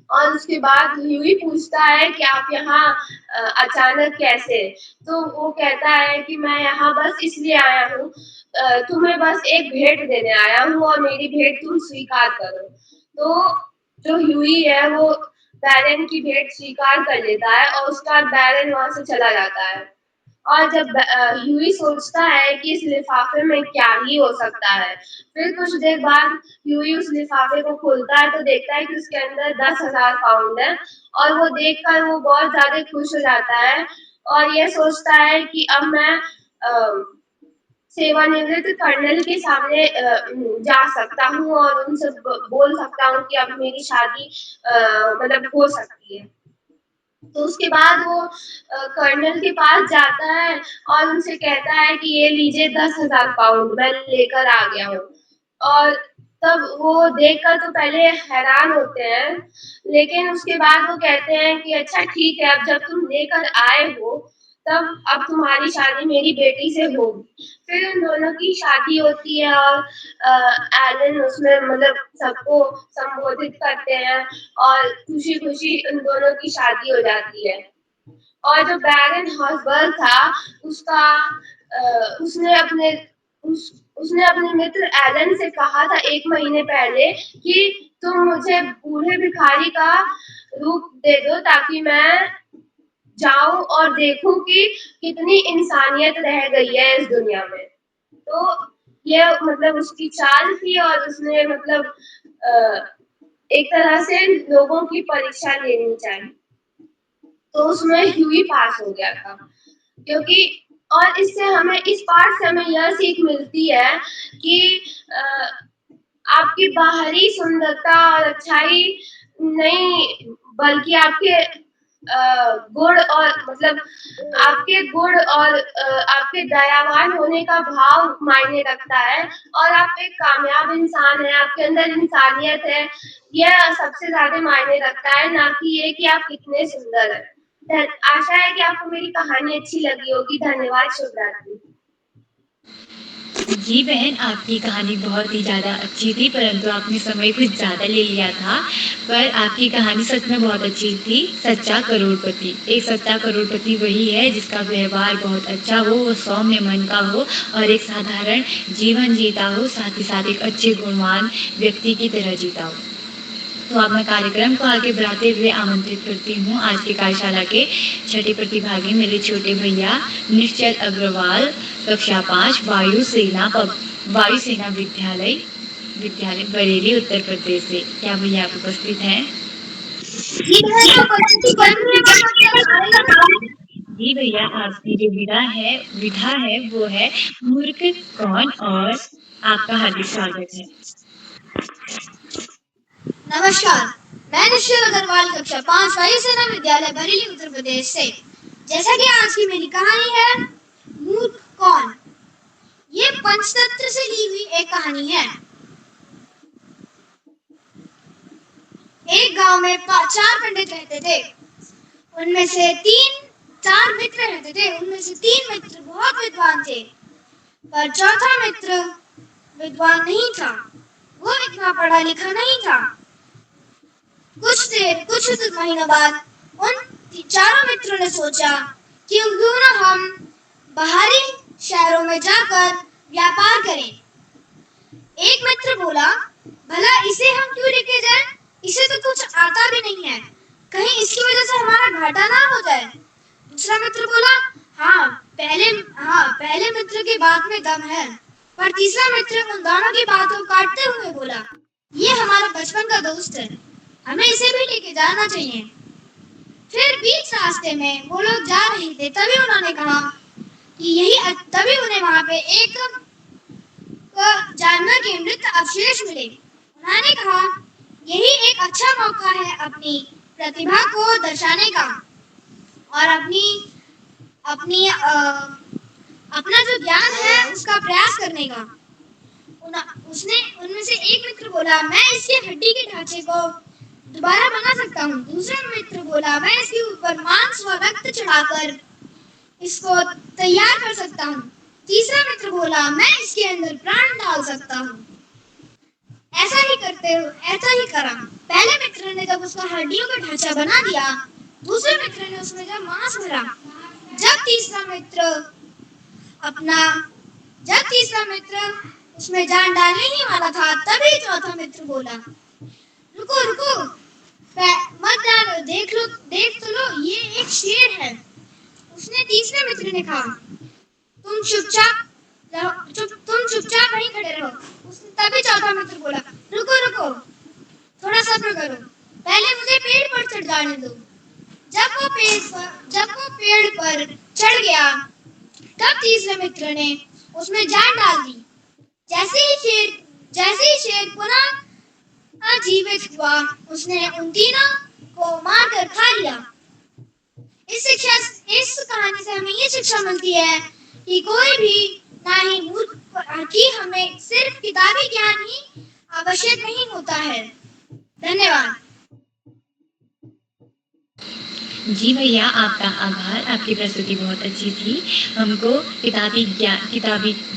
और उसके बाद ह्यूई पूछता है कि आप यहाँ अचानक कैसे? तो वो कहता है कि मैं यहाँ बस इसलिए आया हूँ, तुम्हें बस एक भेंट देने आया हूँ और मेरी भेंट तुम स्वीकार करो। तो जो ह्यूई है वो बैरन की भेंट स्वीकार कर लेता है और उसके बाद बैरन वहाँ से चला जाता है। और जब ह्यूई सोचता है कि इस लिफाफे में क्या ही हो सकता है, फिर कुछ देर बाद ह्यूई उस लिफाफे को खोलता है तो देखता है कि उसके अंदर 10,000 पाउंड है और वो देखकर वो बहुत ज़्यादा खुश हो जाता है और ये सोचता है कि अब मैं सेवानिवृत्त कर्नल के सामने जा सकता हूँ और उनसे बोल सकता हूँ कि अब मेरी शादी मतलब हो सकती है। तो उसके बाद वो कर्नल के पास जाता है और उनसे कहता है कि ये लीजिए 10,000 पाउंड मैं लेकर आ गया हूँ। और तब वो देखकर तो पहले हैरान होते हैं, लेकिन उसके बाद वो कहते हैं कि अच्छा ठीक है, अब जब तुम लेकर आए हो, तब अब तुम्हारी शादी मेरी बेटी से होगी। फिर उन दोनों की शादी होती है और एलन उसमें मतलब सबको संबोधित करते हैं और खुशी-खुशी उन दोनों की शादी हो जाती है। और जो बैरन हॉसबर्ग था उसका उसने अपने मित्र एलन से कहा था 1 महीने पहले कि तुम मुझे बूढ़े भिखारी का रूप दे दो ताकि मैं जाऊँ और देखूँ कि कितनी इंसानियत रह गई है इस दुनिया में। तो ये मतलब उसकी चाल थी और उसने मतलब अ, एक तरह से लोगों की परीक्षा लेनी चाहिए। तो उसमें ह्यूई पास हो गया था क्योंकि और इससे हमें इस पाठ से हमें यह सीख मिलती है कि अ, आपकी बाहरी सुंदरता और अच्छाई नहीं बल्कि आपके गुण और मतलब आपके गुण और आपके दयावान होने का भाव मायने रखता है और आप एक कामयाब इंसान हैं, आपके अंदर इंसानियत है, यह सबसे ज़्यादा मायने रखता है, ना कि ये कि आप कितने सुंदर हैं। आशा है कि आपको मेरी कहानी अच्छी लगी होगी। धन्यवाद, शुभ रात्रि। जी बहन, आपकी कहानी बहुत ही ज़्यादा अच्छी थी, परंतु आपने समय कुछ ज़्यादा ले लिया था। पर आपकी कहानी सच में बहुत अच्छी थी। सच्चा करोड़पति, एक सच्चा करोड़पति वही है जिसका व्यवहार बहुत अच्छा हो, वो सौम्य मन का हो और एक साधारण जीवन जीता हो, साथ ही साथ एक अच्छे गुणवान व्यक्ति की तरह जीता हो। तो अब मैं कार्यक्रम को आगे बढ़ाते हुए आमंत्रित करती हूँ आज की कार्यशाला के छठे प्रतिभागी मेरे छोटे भैया निश्चल अग्रवाल, कक्षा 5, वायुसेना विद्यालय बरेली उत्तर प्रदेश से। क्या भैया आप उपस्थित हैं? जी बहन, मैं उपस्थित हूँ। जी भैया, आज की जो विधा है वो है मूर्ख कौन, और आपका हार्दिक स्वागत है। नमस्कार, मैं निश्चल अग्रवाल कक्षा 5 वायुसेना विद्यालय बरेली उत्तर प्रदेश से। जैसा कि आज की मेरी कहानी है मूर्ख कौन। ये पंचतंत्र से ली हुई एक कहानी है। एक गांव में 4 पंडित रहते थे। उनमें से 4 मित्र रहते थे। उनमें से 3 मित्र बहुत विद्वान थे, पर चौथा मित्र विद्वान नहीं था। वो इतना पढ़ा लिखा नहीं था। कुछ महीनों बाद उन चारों मित्रों ने सोचा कि क्यों ना हम बाहरी शहरों में जाकर व्यापार करें। एक मित्र बोला, भला इसे हम क्यों लेके जाएं? इसे तो कुछ आता भी नहीं है, कहीं इसकी वजह से हमारा घाटा ना हो जाए। दूसरा मित्र बोला, पहले मित्र की बात में दम है। पर तीसरा मित्र उन दोनों की बातों काटते हुए बोला, ये हमारा बचपन का दोस्त है, हमें इसे भी लेके जाना चाहिए। फिर बीच रास्ते में वो लोग जा रहे थे, तभी उन्होंने कहा कि तभी उन्हें वहां पे एक जानवर के मृत अवशेष मिले। उन्होंने कहा, यही एक अच्छा मौका है अपनी प्रतिभा को दर्शाने का और अपना जो ज्ञान है उसका प्रयास करने का। उनमें से एक मित्र बोला, मैं इसके हड्डी के ढांचे को दोबारा बना सकता हूँ। दूसरा मित्र बोला, मैं इसके ऊपर मांस व रक्त चढ़ाकर इसको तैयार कर सकता हूँ। तीसरा मित्र बोला, मैं इसके अंदर प्राण डाल सकता हूँ। ऐसा ही करा। पहले मित्र ने जब उसका हड्डियों का ढांचा बना दिया, दूसरे मित्र ने उसमें जब मांस भरा, जब तीसरा मित्र उसमें जान डालने ही वाला था, तभी चौथा मित्र बोला, रुको रुको, मत डालो, देख तो लो, ये एक शेर है। उसने तीसरे मित्र ने कहा, तुम चुपचाप वहीं खड़े रहो। तभी चौथा मित्र बोला, रुको रुको, थोड़ा सब्र करो, पहले मुझे पेड़ पर चढ़ जाने दो। जब वो पेड़ पर चढ़ गया, तब तीसरे मित्र ने उसमें जान डाल दी। जैसे ही शेर पुनः जीवित हुआ, उसने उन तीनों को मारकर खा लिया। इस कहानी से हमें ये शिक्षा मिलती है कि कोई भी कि हमें सिर्फ किताबी ज्ञान ही आवश्यक नहीं होता है। धन्यवाद। जी भैया, आपका आभार। आपकी प्रस्तुति बहुत अच्छी थी। हमको किताबी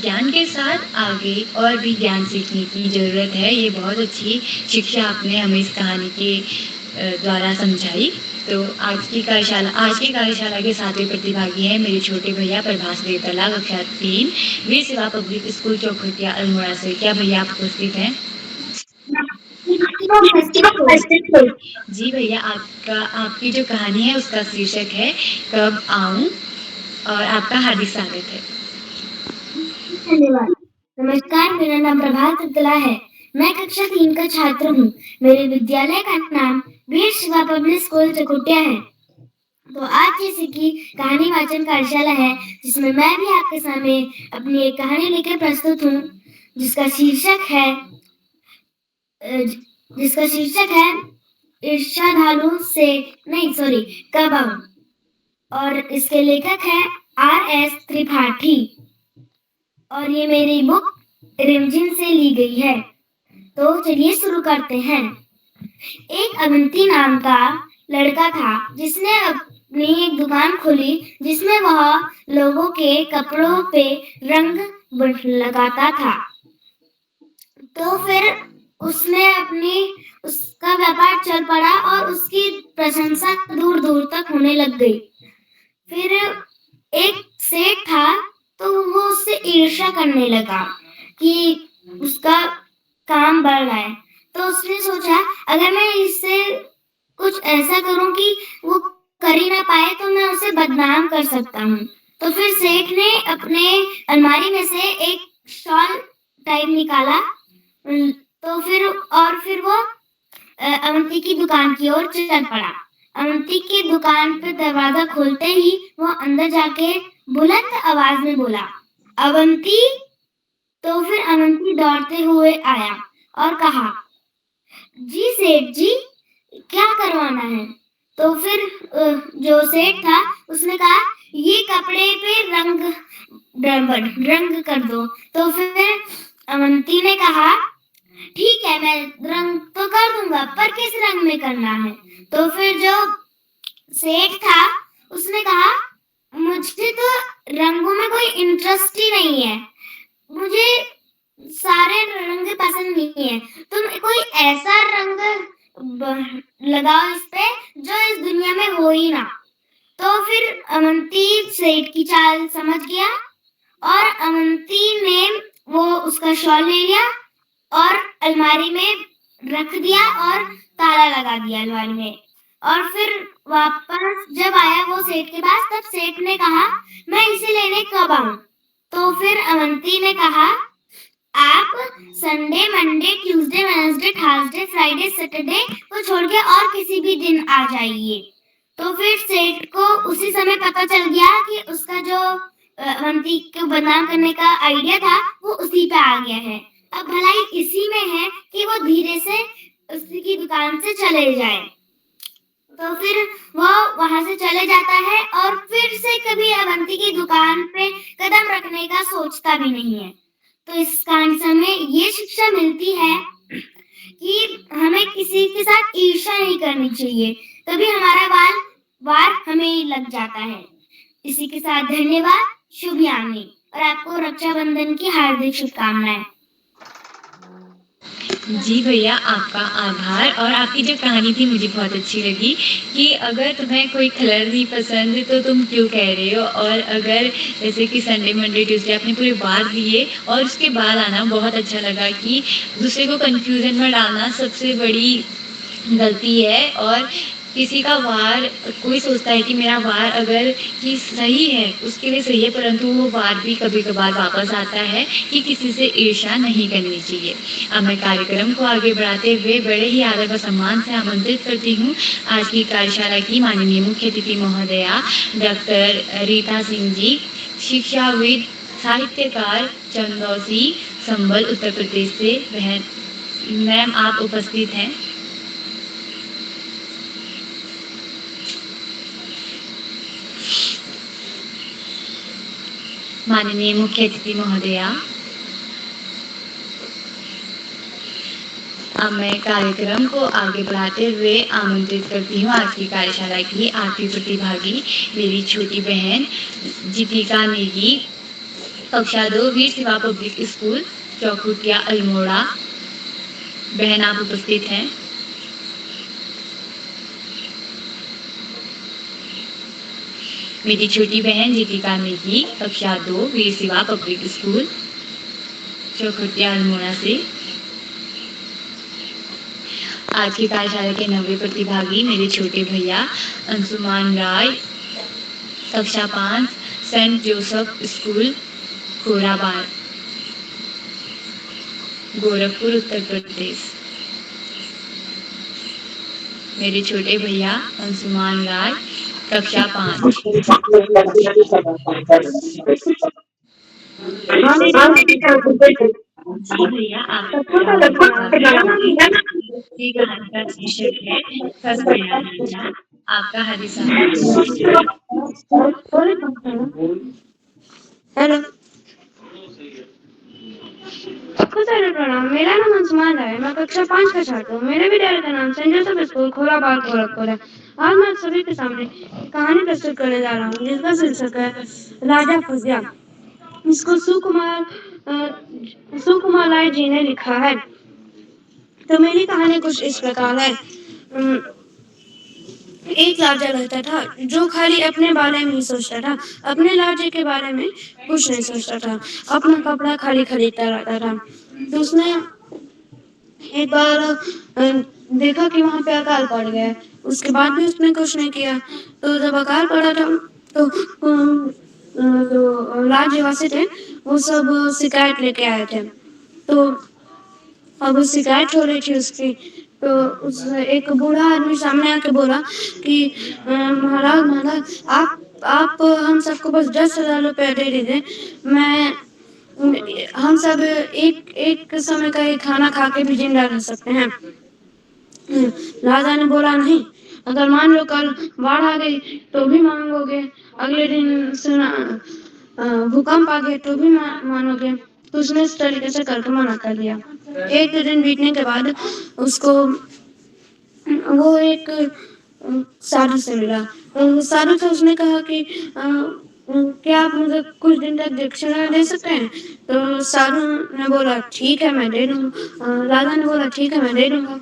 ज्ञान के साथ आगे और भी ज्ञान सीखने की ज़रूरत है। ये बहुत अच्छी शिक्षा आपने हमें इस कहानी के द्वारा समझाई। तो आज की कार्यशाला के 7वें प्रतिभागी हैं मेरे छोटे भैया प्रभास देवतला, कक्षा 3, वीर सेवा पब्लिक स्कूल चौखटिया अल्मोड़ा से। क्या भैया आप उपस्थित हैं? जी भैया, आपकी जो कहानी है उसका शीर्षक है कब आऊं, और आपका हार्दिक स्वागत है। धन्यवाद। नमस्कार, मेरा नाम प्रभास देवतला है। मैं कक्षा 3 का छात्र हूँ। मेरे विद्यालय का नाम वीर सेवा पब्लिक स्कूल चकोटिया है। तो आज जैसे कि कहानी वाचन कार्यशाला है, जिसमें मैं भी आपके सामने अपनी एक कहानी लेकर प्रस्तुत हूँ, जिसका शीर्षक है ईर्ष्याधालु से कब आऊं, और इसके लेखक है R.S. त्रिपाठी, और ये मेरी बुक रिमझिम से ली गई है। तो चलिए शुरू करते हैं। एक अवंती नाम का लड़का था, जिसने अपनी एक दुकान खोली, जिसमें वह लोगों के कपड़ों पे रंग लगाता था। तो फिर उसका व्यापार चल पड़ा और उसकी प्रशंसा दूर दूर तक होने लग गई। फिर एक सेठ था, तो वो उससे ईर्ष्या करने लगा कि उसका काम बढ़ रहा है। तो उसने सोचा, अगर मैं इससे कुछ ऐसा करूं कि वो कर ही ना पाए, तो मैं उसे बदनाम कर सकता हूँ। तो फिर सेठ ने अपने अलमारी में से एक शॉल टाइप निकाला। तो फिर वो अवंती की दुकान की ओर चल पड़ा। अवंती की दुकान पे दरवाजा खोलते ही वो अंदर जाके बुलंद आवाज में बोला, अवंती। तो फिर अवंती दौड़ते हुए आया और कहा, जी सेठ जी, क्या करवाना है? तो फिर जो सेठ था उसने कहा, ये कपड़े पे रंग कर दो। तो फिर अवंती ने कहा, ठीक है, मैं रंग तो कर दूंगा, पर किस रंग में करना है? तो फिर जो सेठ था उसने कहा, मुझे तो रंगों में कोई इंटरेस्ट ही नहीं है, मुझे सारे रंग पसंद नहीं है, तुम कोई ऐसा रंग लगाओ इस पे जो इस दुनिया में हो ही ना। तो फिर अवंती सेठ की चाल समझ गया और अवंती ने वो उसका शॉल ले लिया और अलमारी में रख दिया और ताला लगा दिया अलमारी में। और फिर वापस जब आया वो सेठ के पास, तब सेठ ने कहा, मैं इसे लेने कब आऊं? तो फिर अवंती ने कहा, आप Sunday, Monday, Tuesday, Wednesday, Thursday, Friday, Saturday को छोड़ के और किसी भी दिन आ जाइए। तो फिर सेठ को उसी समय पता चल गया कि उसका जो अवंती को बदनाम करने का आइडिया था वो उसी पे आ गया है। अब भलाई इसी में है कि वो धीरे से उसकी दुकान से चले जाए। तो फिर वो वहां से चले जाता है और फिर से कभी अवंती की दुकान पे कदम रखने का सोचता भी नहीं है। तो इस कहानी से हमें ये शिक्षा मिलती है कि हमें किसी के साथ ईर्ष्या नहीं करनी चाहिए, तभी हमारा वार हमें लग जाता है। इसी के साथ धन्यवाद, शुभ यामी, और आपको रक्षाबंधन की हार्दिक शुभकामनाएं। जी भैया, आपका आभार। और आपकी जो कहानी थी मुझे बहुत अच्छी लगी कि अगर तुम्हें कोई कलर नहीं पसंद तो तुम क्यों कह रहे हो, और अगर जैसे कि संडे मंडे ट्यूसडे आपने पूरे वार लिए और उसके बाद आना बहुत अच्छा लगा कि दूसरे को कन्फ्यूज़न में डालना सबसे बड़ी गलती है। और किसी का वार, कोई सोचता है कि मेरा वार अगर कि सही है उसके लिए सही है, परंतु वो वार भी कभी कभार वापस आता है कि किसी से ईर्ष्या नहीं करनी चाहिए। अब मैं कार्यक्रम को आगे बढ़ाते हुए बड़े ही आदर व सम्मान से आमंत्रित करती हूँ आज की कार्यशाला की माननीय मुख्य अतिथि महोदया डॉक्टर रीता सिंह जी, शिक्षाविद, साहित्यकार, चंदौसी, संबल, उत्तर प्रदेश से। बहन मैम आप उपस्थित हैं। माननीय मुख्य अतिथि महोदया, अब मैं कार्यक्रम को आगे बढ़ाते हुए आमंत्रित करती हूँ आज की कार्यशाला की आखिरी प्रतिभागी, मेरी छोटी बहन जीतिका नेगी, कक्षा 2, वीर सेवा पब्लिक स्कूल, चौखुटिया, अल्मोड़ा। बहन आप उपस्थित हैं। मेरी छोटी बहन जीतिका नेगी, कक्षा 2, वीर सेवा पब्लिक स्कूल, चौखुटिया, अल्मोड़ा से। आज की कार्यशाला के 90 प्रतिभागी, मेरे छोटे भैया अंशुमान राय, कक्षा 5, Saint Joseph school, Khorabar, Gorakhpur, Uttar Pradesh. मेरे छोटे भैया अंशुमान राय, कक्षा 5। जी भैया, आपका शीर्षक है फसबयाना। आपका हार्दिक हेलो, सबको सारे प्रणाम। मेरा नाम अंशुमान है, मैं कक्षा 5 का छात्र हूँ। मेरे विद्यालय का नाम Saint Joseph school, Khorabar, Gorakhpur है। आज मैं आप सभी के सामने कहानी प्रस्तुत करने जा रहा हूँ जिसका शीर्षक है राजा फंस गया। इसको सुकुमार राय जी ने लिखा है। तो मेरी कहानी कुछ इस प्रकार है। एक राजा रहता था जो खाली अपने बारे में ही सोचता था, अपने राज्य के बारे में कुछ नहीं सोचता था, अपना कपड़ा खाली खरीदता रहता था। तो उसने एक बार देखा कि वहाँ पे अकाल पड़ गया। उसके बाद भी उसने कुछ नहीं किया। तो जब अकाल पड़ा था तो जो राज्यवासी थे वो सब शिकायत लेके आए थे। तो अब वो शिकायत हो रही थी उसकी। तो उस एक बूढ़ा आदमी सामने आके बोला कि महाराज आप हम सबको बस 10,000 रुपया दे दीजिए, मैं हम सब एक समय का ही खाना खा के भी जिंदा रह सकते हैं। राजा ने बोला नहीं, अगर मान लो कल बाढ़ आ गई तो भी मांगोगे, अगले दिन भूकंप आ गए तो भी मानोगे। तो उसने इस तरीके से करके मना कर दिया। एक दिन बीतने के बाद उसको वो एक साधु से मिला। तो साधु से उसने कहा कि क्या आप मुझे कुछ दिन तक दक्षिणा दे सकते हैं? तो साधु ने बोला ठीक है मैं दे दूंगा। राजा ने बोला ठीक है मैं दे दूंगा।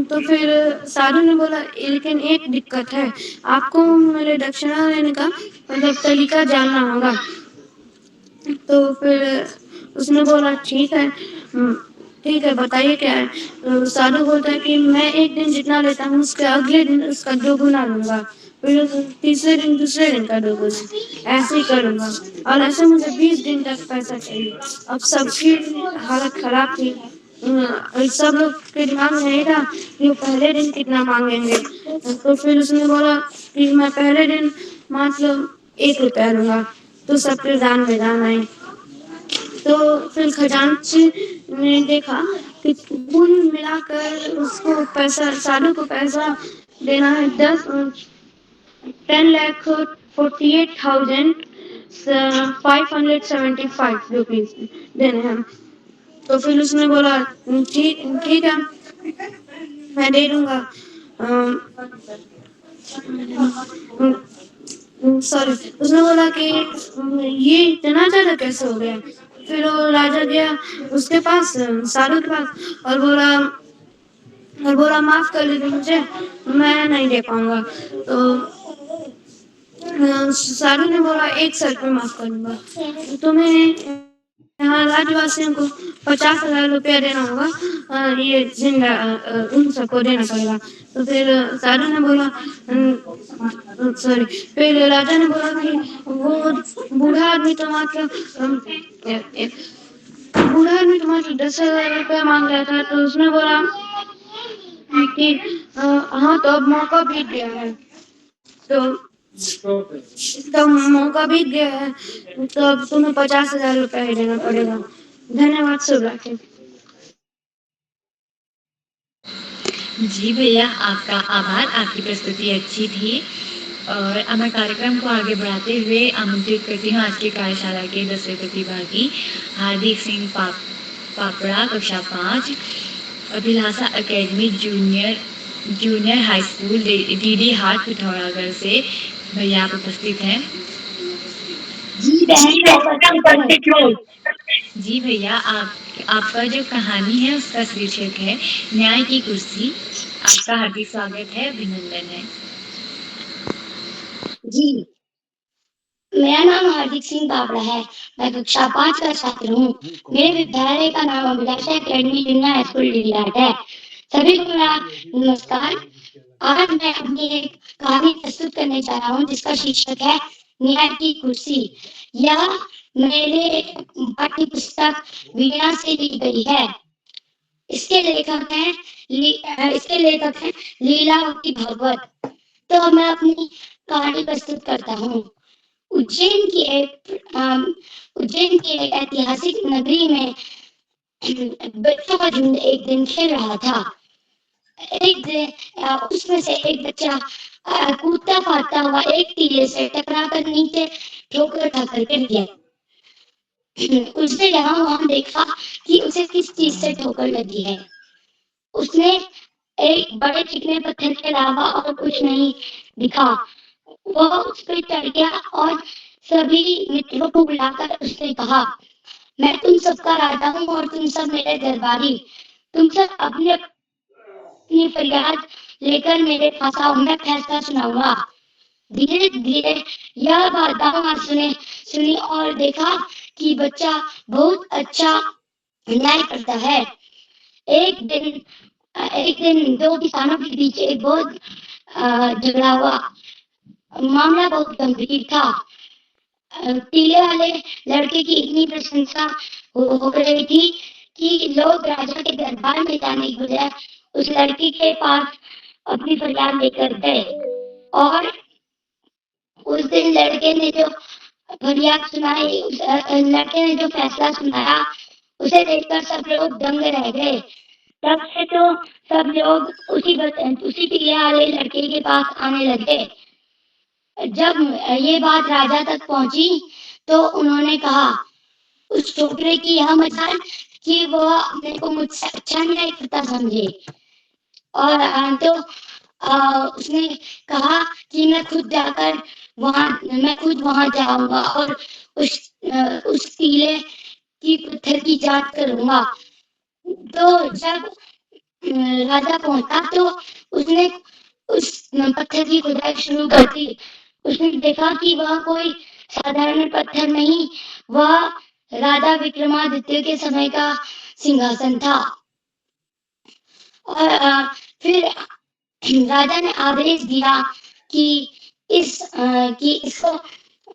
तो फिर साधु ने बोला लेकिन एक दिक्कत है, आपको मेरे दक्षिणा लेने का मतलब तरीका जानना होगा। तो फिर उसने बोला ठीक है बताइए क्या है। तो साधु बोलता है कि मैं एक दिन जितना लेता हूँ उसके अगले दिन उसका 2 गुना लूंगा, फिर तीसरे दिन दूसरे दिन का 2 गुना, ऐसे ही करूंगा। और ऐसे मुझे 20 दिन तक पैसा चाहिए। अब सबकी हालत खराब थी। सब लोग के दिमाग में यही था कि वो पहले दिन कितना मांगेंगे। तो फिर उसने बोला कि मैं पहले दिन मतलब 1 रुपया लूंगा। तो सबके दान में दान आए। तो फिर खजांची ने देखा कि कुल मिलाकर उसको पैसा, साधु को पैसा देना है 10,48,575 रुपीज देने हैं। तो फिर उसने बोला ठीक ठीक है, मैं दे दूंगा। सॉरी, उसने बोला कि ये इतना ज़्यादा कैसे हो गया। फिर वो राजा गया उसके पास, साधु के पास, और बोला माफ़ कर दीजिए मुझे, मैं नहीं दे पाऊंगा। तो साधु ने बोला 1 शर्त पे माफ़ करूंगा, तुम्हें यहाँ राज्यवासियों को 50,000 रुपया देना होगा, ये जिंदा उन सबको देना पड़ेगा। तो फिर साधु ने बोला सॉरी, फिर राजा ने बोला कि वो बूढ़ा आदमी तो मात्र बूढ़ा आदमी तो मात्र 10,000 रुपया मांग रहा था। तो उसने बोला कि हाँ, तो अब मौका बीत गया है, तो मौका बीत गया है, तो अब तुम्हें 50,000 रुपया ही देना पड़ेगा। धन्यवाद, शुभ रात्रि। जी भैया, आपका आभार, आपकी प्रस्तुति अच्छी थी। और अब मैं कार्यक्रम को आगे बढ़ाते हुए आमंत्रित करती हूँ आज की कार्यशाला के 10वें प्रतिभागी हार्दिक सिंह पापड़ा, कक्षा 5, Abhilasha academy junior high school Didihat Pithoragarh से। भैया आप उपस्थित हैं? जी बहन, जी भैया, आपका जो कहानी है उसका शीर्षक है न्याय की कुर्सी। आपका हार्दिक स्वागत है, अभिनंदन है। जी, मेरा नाम हार्दिक सिंह बाबड़ा है। मैं कक्षा 5 का छात्र हूँ। मेरे विद्यालय का नाम Abhilasha academy junior high school Didihat है। सभी को मेरा नमस्कार। आज मैं अपनी एक कहानी प्रस्तुत करने जा रहा हूँ जिसका शीर्षक है न्याय की कुर्सी। यह मेरे पाठ्य पुस्तक वीणा से ली गई है। इसके लेखक हैं लीलावती भागवत। तो मैं अपनी कहानी प्रस्तुत करता हूँ। उज्जैन की एक ऐतिहासिक नगरी में बच्चों का झुंड एक दिन खेल रहा था। उसमें से एक बच्चा कूदता फाटता हुआ एक टीले से टकराकर नीचे ठोकर खाकर गिर गया। उसने यहाँ वहाँ देखा कि उसे किस चीज से ठोकर लगी है। उसने एक बड़े चिकने पत्थर के अलावा और कुछ नहीं दिखा। वह उस पर चढ़ गया और सभी मित्रों को बुलाकर उसने कहा, मैं तुम सबका राजा हूँ और तुम सब मेरे दरबारी। तुम सब अपनी फरियाद लेकर मेरे पास आओ, मैं फैसला सुनाऊंगा। धीरे धीरे यह बात सुनी और देखा कि बच्चा बहुत अच्छा न्याय करता है। एक दिन 2 किसानों के बीच एक बहुत झगड़ा हुआ। मामला बहुत गंभीर था। टीले वाले लड़के की इतनी प्रशंसा हो रही थी कि लोग राजा के दरबार में जाने के बजाय उस लड़के के पास अपनी फरियाद लेकर गए। और उस दिन लड़के ने जो फरियाद सुनाई, लड़के ने जो फैसला सुनाया, उसे देखकर सब लोग दंग रह गए। तब से तो सब लोग उसी टीले वाले लड़के के पास आने लगे। जब ये बात राजा तक पहुंची तो उन्होंने कहा, उस छोकरे की यह मजाल कि वह अपने को मुझसे अच्छा न्याय करता समझे। और तो उसने कहा कि मैं खुद वहां जाऊंगा और उस टीले की पत्थर की जांच करूंगा। तो जब राजा पहुंचा तो उसने उस पत्थर की खुदाई शुरू कर दी। उसने देखा कि वह कोई साधारण पत्थर नहीं, वह राजा विक्रमादित्य के समय का सिंहासन था। और फिर राजा ने आदेश दिया कि इसको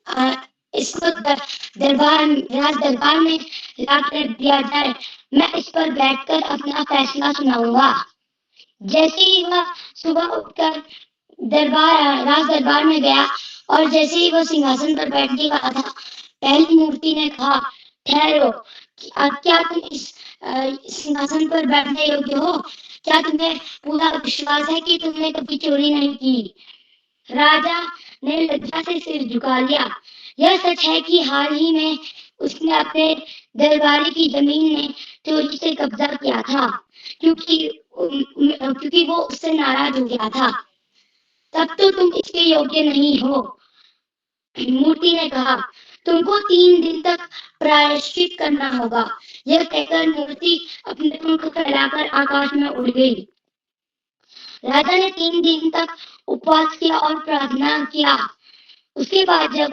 राज दरबार में लाकर दिया जाए। मैं इस पर बैठकर अपना फैसला सुनाऊंगा। जैसे ही वह सुबह उठकर राज दरबार में गया और जैसे ही वो सिंहासन पर बैठने वाला था, पहली मूर्ति ने कहा, ठहरो, क्या तुम इस सिंहासन पर बैठने योग्य हो? क्या तुम्हें पूरा विश्वास है कि तुमने कभी चोरी नहीं की? राजा ने लज्जा से सिर झुका लिया। यह सच है कि हाल ही में उसने अपने दरबारी की जमीन में चोरी से कब्जा किया था, क्योंकि वो उससे नाराज हो गया था। तब तो तुम इसके योग्य नहीं हो। मूर्ति ने कहा, तुमको 3 दिन तक प्रायश्चित करना होगा। यह कहकर मूर्ति अपने पंख फैलाकर आकाश में उड़ गई। राजा ने 3 दिन तक उपवास किया और प्रार्थना किया। उसके बाद जब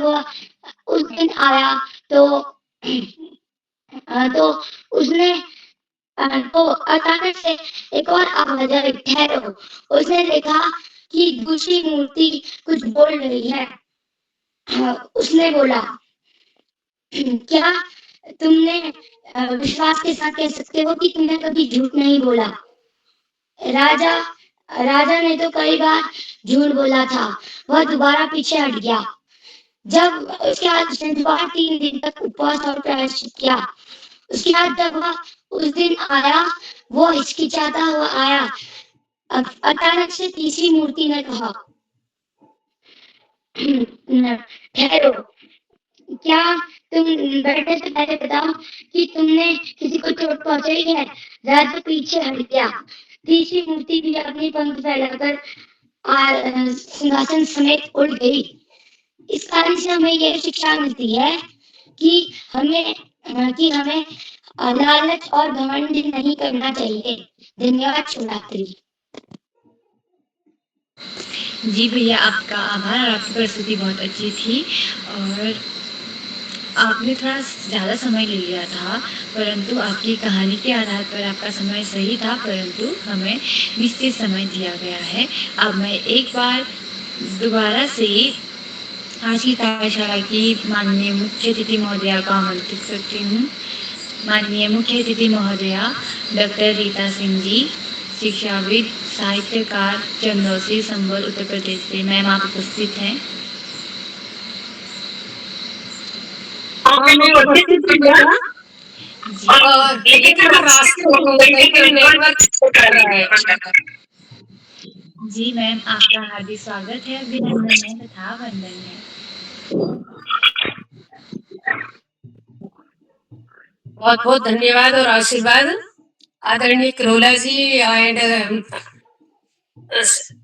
वह उस दिन आया तो उसने तो अचानक से एक और आवाज आई, ठहरो। उसने देखा कि दूसरी मूर्ति कुछ बोल रही है। उसने बोला, क्या तुमने विश्वास के साथ कह सकते हो कि तुमने कभी झूठ नहीं बोला? राजा ने तो कई बार झूठ बोला था। वह दोबारा पीछे हट गया। जब उसके बाद उसने दोबारा 3 दिन तक उपवास और प्रायश्चित किया। उसके बाद जब वह उस दिन आया, वो हिचकिचाता हुआ आया। अचानक से तीसरी मूर्ति ने कहा, ठहरो, क्या तुम बैठने से पहले बताओ कि तुमने किसी को चोट पहुंचाई है? राजा पीछे हट गया। तीसरी मूर्ति भी अपनी पंख फैलाकर सिंहासन समेत उड़ गई। इस कहानी से हमें यह शिक्षा मिलती है कि हमें लालच और घमंड नहीं करना चाहिए। धन्यवाद। शिवरात्रि। जी भैया, आपका आभार और आपकी प्रस्तुति बहुत अच्छी थी और आपने थोड़ा ज़्यादा समय ले लिया था, परंतु आपकी कहानी के आधार पर आपका समय सही था, परंतु हमें निश्चित समय दिया गया है। अब मैं एक बार दोबारा से आज की कार्यशाला की माननीय मुख्य अतिथि महोदया को आमंत्रित करती हूँ। माननीय मुख्य अतिथि महोदया डॉक्टर रीता सिंह जी, शिक्षाविद, साहित्यकार, चंदौसी, संबल, उत्तर प्रदेश से। मैम, आप उपस्थित हैं? मैं उपस्थित हूँ और लेकिन मैं रास्ते में हूँ, लेकिन नेटवर्क कर रहा है। जी मैम, आपका हार्दिक स्वागत है, अभिनंदन है तथा वंदन है। बहुत बहुत धन्यवाद और आशीर्वाद आदरणीय करोला जी एंड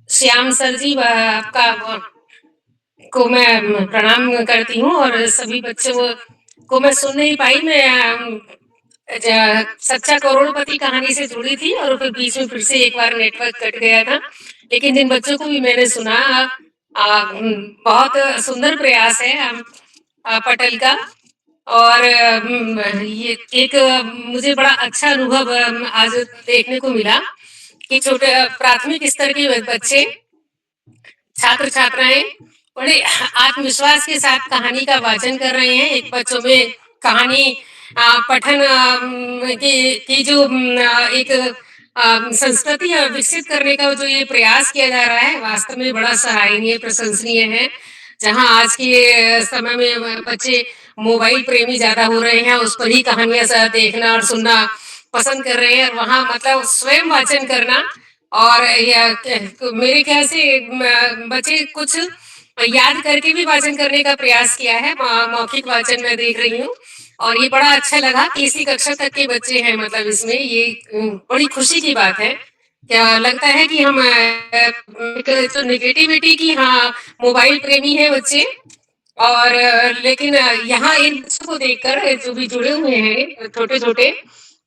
श्याम सर जी, आपका को मैं प्रणाम करती हूँ और सभी बच्चों को मैं सुन नहीं पाई। मैं सच्चा करोड़पति कहानी से जुड़ी थी और फिर बीच में फिर से एक बार नेटवर्क कट गया था, लेकिन जिन बच्चों को भी मैंने सुना, बहुत सुंदर प्रयास है पटल का। और ये एक मुझे बड़ा अच्छा अनुभव आज देखने को मिला कि छोटे प्राथमिक स्तर के बच्चे, छात्र छात्राएं बड़े आत्मविश्वास के साथ कहानी का वाचन कर रहे हैं। एक बच्चों में कहानी पठन की जो एक संस्कृति विकसित करने का जो ये प्रयास किया जा रहा है, वास्तव में बड़ा सराहनीय, प्रशंसनीय है। जहां आज के समय में बच्चे मोबाइल प्रेमी ज्यादा हो रहे हैं, उस पर ही कहानियां देखना और सुनना पसंद कर रहे हैं, और वहां मतलब स्वयं वाचन करना और मेरे ख्याल से बच्चे कुछ याद करके भी वाचन करने का प्रयास किया है। मौखिक वाचन मैं देख रही हूँ और ये बड़ा अच्छा लगा। तीसरी कक्षा तक के बच्चे हैं, मतलब इसमें ये बड़ी खुशी की बात है। क्या लगता है कि हम जो नेगेटिविटी की, हाँ मोबाइल प्रेमी है बच्चे, और लेकिन यहाँ इन बच्चों को देखकर जो भी जुड़े हुए हैं छोटे छोटे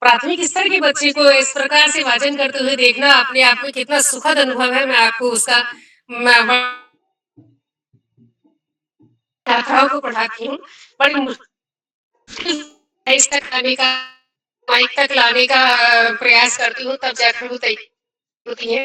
प्राथमिक स्तर के बच्चे को इस प्रकार से वाचन करते हुए देखना अपने आप में कितना सुखद अनुभव है। मैं आपको उसका छात्राओं को पढ़ाती हूँ, बड़ी मुश्किल माइक तक लाने का प्रयास करती हूँ, तब जाकर वो तैयार होती है।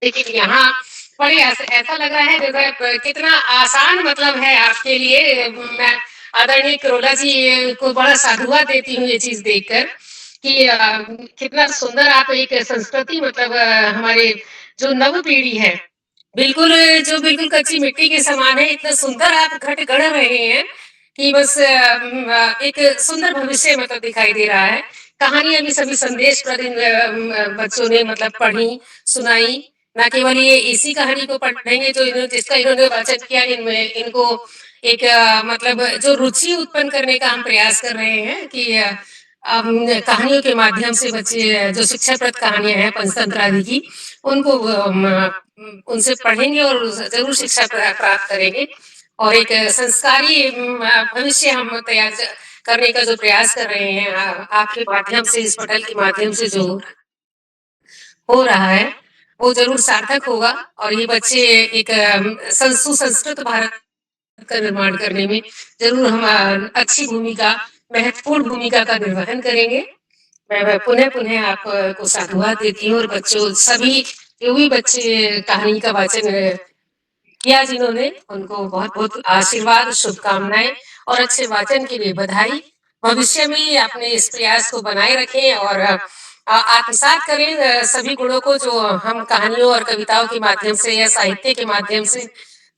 लेकिन यहाँ बड़ी ऐसा लग रहा है जैसे कितना आसान मतलब है आपके लिए। मैं आदरणीय करोला जी को बड़ा साधुवाद देती हूँ ये चीज देखकर कि कितना सुंदर आप एक संस्कृति, मतलब हमारे जो नव पीढ़ी है, बिल्कुल कच्ची मिट्टी के समान है। इतना सुंदर आप घट गढ़ रहे हैं कि बस एक सुंदर भविष्य मतलब दिखाई दे रहा है। कहानियां भी सभी संदेश प्रद बच्चों ने मतलब पढ़ी, सुनाई, ना केवल ये इसी कहानी को पढ़ेंगे जो जिसका इन्होंने वाचन किया, इनमें इनको एक मतलब जो रुचि उत्पन्न करने का हम प्रयास कर रहे हैं कि कहानियों के माध्यम से बच्चे जो शिक्षाप्रद कहानियां हैं पंचतंत्र आदि की, उनको उनसे पढ़ेंगे और जरूर शिक्षा प्राप्त करेंगे और एक संस्कारी भविष्य हम तैयार करने का जो प्रयास कर रहे हैं आपके माध्यम से, इस पटल के माध्यम से जो हो रहा है वो जरूर सार्थक होगा और ये बच्चे एक सुसंस्कृत भारत का निर्माण करने में जरूर हम अच्छी भूमिका, महत्वपूर्ण भूमिका का निर्वहन करेंगे। मैं पुनः पुनः आपको साधुवाद देती हूँ और बच्चों सभी जो भी बच्चे कहानी का वाचन किया जिन्होंने, उनको बहुत बहुत आशीर्वाद, शुभकामनाएं और अच्छे वाचन के लिए बधाई। भविष्य में अपने इस प्रयास को बनाए रखें और आत्मसात करें सभी गुणों को जो हम कहानियों और कविताओं के माध्यम से या साहित्य के माध्यम से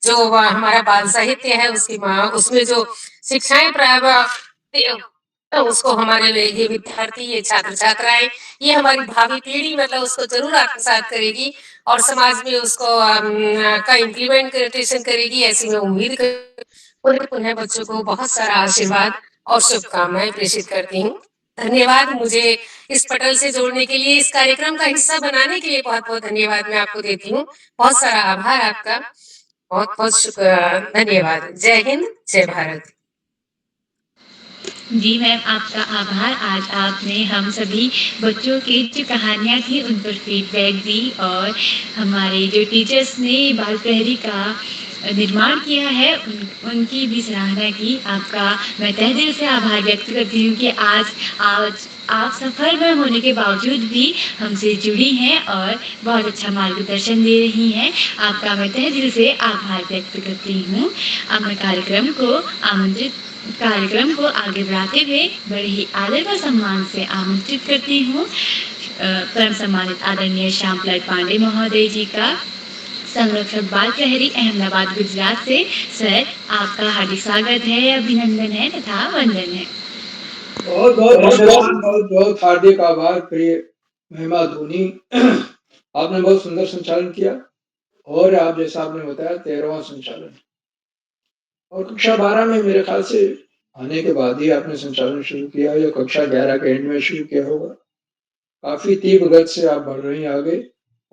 जो हमारा बाल साहित्य है उसमें जो शिक्षाएं उसको हमारे ये विद्यार्थी, ये छात्र छात्राएं, ये हमारी भावी पीढ़ी मतलब उसको जरूर आत्मसात करेगी और समाज में उसको का इम्प्लीमेंटेशन करेगी, ऐसी मैं उम्मीद पुनः पुनः बच्चों को बहुत सारा आशीर्वाद और शुभकामनाएं प्रेषित करती हूँ। धन्यवाद मुझे इस पटल से जोड़ने के लिए, इस कार्यक्रम का हिस्सा बनाने के लिए बहुत बहुत धन्यवाद मैं आपको देती हूँ। बहुत सारा आभार आपका, बहुत बहुत धन्यवाद। जय हिंद, जय भारत। जी मैम, आपका आभार। आज आपने हम सभी बच्चों की जो कहानियाँ थी उन पर फीडबैक दी और हमारे जो टीचर्स ने बाल प्रहरी का निर्माण किया है उनकी भी सराहना की। आपका मैं तहे दिल से आभार व्यक्त करती हूँ कि आज आप सफल में होने के बावजूद भी हमसे जुड़ी हैं और बहुत अच्छा मार्गदर्शन दे रही हैं। आपका मैं तहे दिल से आभार व्यक्त करती हूँ। अब मैं कार्यक्रम को आगे बढ़ाते हुए बड़े ही आदर व सम्मान से आमंत्रित करती हूँ परम सम्मानित आदरणीय श्यामलाल पांडे महोदय जी का, संरक्षक बाल प्रहरी अहमदाबाद गुजरात से। सर, आपका हार्दिक स्वागत है, अभिनंदन है तथा वंदन है। बहुत बहुत धन्यवाद, बहुत बहुत हार्दिक आभार प्रिय महिमा धोनी। आपने बहुत सुंदर संचालन किया और आप जैसा आपने बताया 13वां संचालन और कक्षा 12 में मेरे ख्याल से आने के बाद ही आपने संचालन शुरू किया या कक्षा 11 के एंड में शुरू किया होगा। काफी तीव्र गति से आप बढ़ रही हैं आगे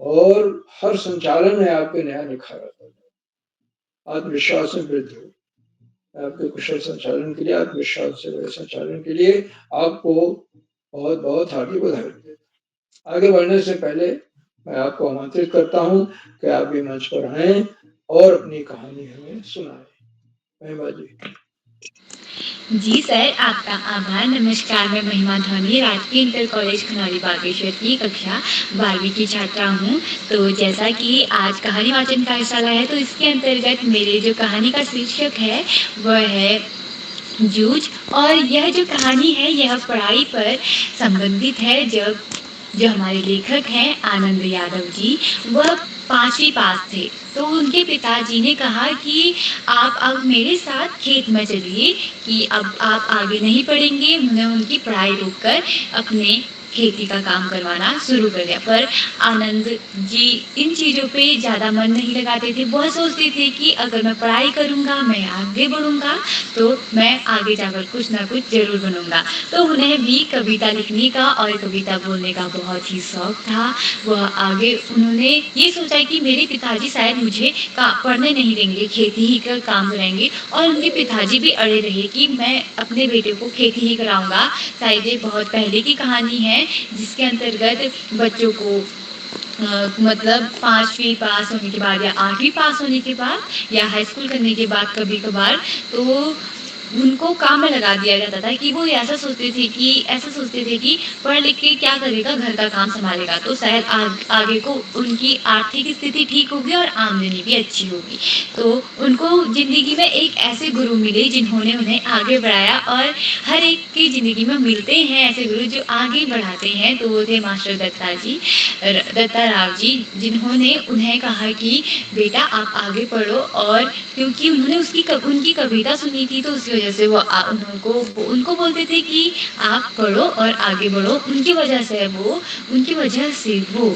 और हर संचालन में आपके नया निखार आता है। आत्मविश्वास में वृद्धि हो। आपके कुशल संचालन के लिए, आत्मविश्वास से बड़े संचालन के लिए आपको बहुत बहुत हार्दिक बधाई देता हूं। आगे बढ़ने से पहले मैं आपको आमंत्रित करता हूं कि आप भी मंच पर आएं और अपनी कहानी हमें सुनाएं। महिमा जी सर, आपका आभार। नमस्कार, मैं महिमा धोनी राजकीय इंटर कॉलेज खनौरी बागेश्वर की कक्षा 12वीं की छात्रा हूँ। तो जैसा कि आज कहानी वाचन कार्यशाला है तो इसके अंतर्गत मेरे जो कहानी का शीर्षक है वह है जूझ, और यह जो कहानी है यह पढ़ाई पर संबंधित है। जो हमारे लेखक हैं आनंद यादव जी, वह 5वीं पास थे तो उनके पिताजी ने कहा कि आप अब मेरे साथ खेत में चलिए कि अब आप आगे नहीं पढ़ेंगे। उन्होंने उनकी पढ़ाई रोककर अपने खेती का काम करवाना शुरू कर दिया। पर आनंद जी इन चीज़ों पे ज़्यादा मन नहीं लगाते थे। वह सोचते थे कि अगर मैं पढ़ाई करूँगा, मैं आगे बढ़ूँगा तो मैं आगे जाकर कुछ ना कुछ ज़रूर बनूँगा। तो उन्हें भी कविता लिखने का और कविता बोलने का बहुत ही शौक था। वह आगे उन्होंने ये सोचा कि मेरे पिताजी शायद मुझे पढ़ने नहीं देंगे, खेती ही का काम कराएंगे, और उनके पिताजी भी अड़े रहे कि मैं अपने बेटे को खेती ही कराऊंगा। शायद ये बहुत पहले की कहानी है जिसके अंतर्गत बच्चों को मतलब 5वीं पास होने के बाद या 8वीं पास होने के बाद या हाई स्कूल करने के बाद कभी कभार तो उनको काम में लगा दिया जाता था कि वो ऐसा सोचते थे कि पढ़ लिख के क्या करेगा, घर का काम संभालेगा तो शायद आगे को उनकी आर्थिक स्थिति ठीक होगी और आमदनी भी अच्छी होगी। तो उनको जिंदगी में एक ऐसे गुरु मिले जिन्होंने उन्हें आगे बढ़ाया, और हर एक की जिंदगी में मिलते हैं ऐसे गुरु जो आगे बढ़ाते हैं। तो वो थे मास्टर दत्ता राव जी, जिन्होंने उन्हें कहा कि बेटा आप आगे पढ़ो, और क्योंकि उन्होंने उनकी कविता सुनी थी तो उसकी वजह से वो उनको बोलते थे कि आप पढ़ो और आगे बढ़ो। उनकी वजह से वो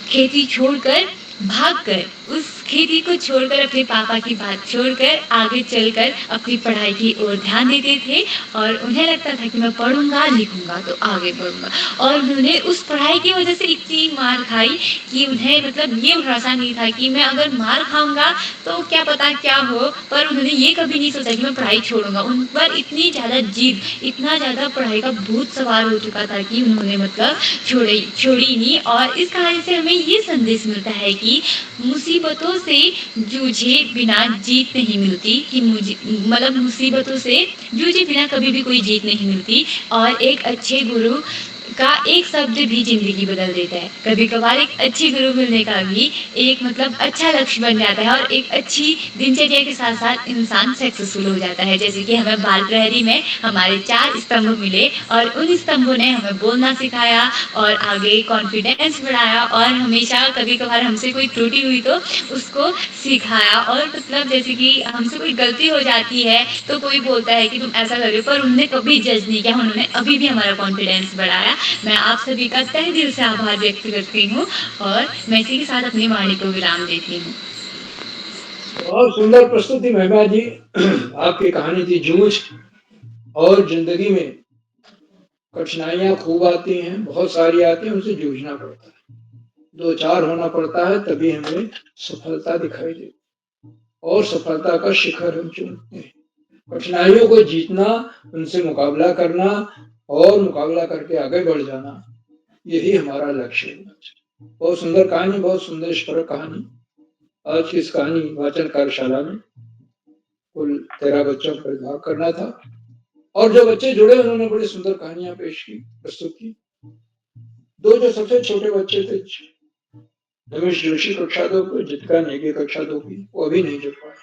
खेती छोड़कर भागकर उस खेती को छोड़कर, अपने पापा की बात छोड़कर आगे चलकर अपनी पढ़ाई की ओर ध्यान देते थे और उन्हें लगता था कि मैं पढ़ूंगा लिखूंगा तो आगे बढ़ूंगा। और उन्होंने उस पढ़ाई की वजह से इतनी मार खाई कि उन्हें मतलब ये भरोसा नहीं था कि मैं अगर मार खाऊंगा तो क्या पता क्या हो, पर उन्होंने ये कभी नहीं सोचा कि मैं पढ़ाई छोड़ूंगा। उन पर इतनी ज़्यादा जिद, इतना ज़्यादा पढ़ाई का भूत सवार हो चुका था कि उन्होंने मतलब छोड़ी नहीं। और इस कहानी से हमें ये संदेश मिलता है कि मुसीबतों से जूझे बिना जीत नहीं मिलती, कि मुझे मतलब मुसीबतों से जूझे बिना कभी भी कोई जीत नहीं मिलती। और एक अच्छे गुरु का एक शब्द भी ज़िंदगी बदल देता है। कभी-कभार एक अच्छे गुरु मिलने का भी एक मतलब अच्छा लक्ष्य बन जाता है और एक अच्छी दिनचर्या के साथ-साथ इंसान सक्सेसफुल हो जाता है। जैसे कि हमें बाल प्रहरी में हमारे 4 स्तंभ मिले और उन स्तंभों ने हमें बोलना सिखाया और आगे कॉन्फिडेंस बढ़ाया और हमेशा कभी-कभार हमसे कोई त्रुटि हुई तो उसको सिखाया। और मतलब जैसे कि हमसे कोई गलती हो जाती है तो कोई बोलता है कि तुम ऐसा कर रहे हो, पर उन्होंने कभी जज नहीं किया, उन्होंने अभी भी हमारा कॉन्फिडेंस बढ़ाया। मैं आप सभी का तहे दिल से आभार व्यक्त करती हूँ और मैं इसी के साथ अपनी वाणी को विराम देती हूँ। बहुत सुंदर प्रस्तुति महिमा जी। आपकी कहानी थी जूझ, और जिंदगी में कठिनाइयां खूब आती हैं, बहुत सारी आती हैं, उनसे जूझना पड़ता है, 2-4 होना पड़ता है, तभी हमें सफलता दिखाई देती और सफलता का शिखर हम चूमते हैं। कठिनाइयों को जीतना, उनसे मुकाबला करना और मुकाबला करके आगे बढ़ जाना, यही हमारा लक्ष्य है। बहुत सुंदर कहानी, बहुत सुंदर स्पष्ट कहानी। आज की इस कहानी वाचन कार्यशाला में कुल 13 बच्चों पर भाग करना था और जो बच्चे जुड़े उन्होंने बड़ी सुंदर कहानियां पेश की, प्रस्तुत की। 2 जो सबसे छोटे बच्चे थे, रमेश जोशी कक्षा 2 को, जितका नेगी कक्षा 2 की, वो अभी नहीं जुड़ पाए,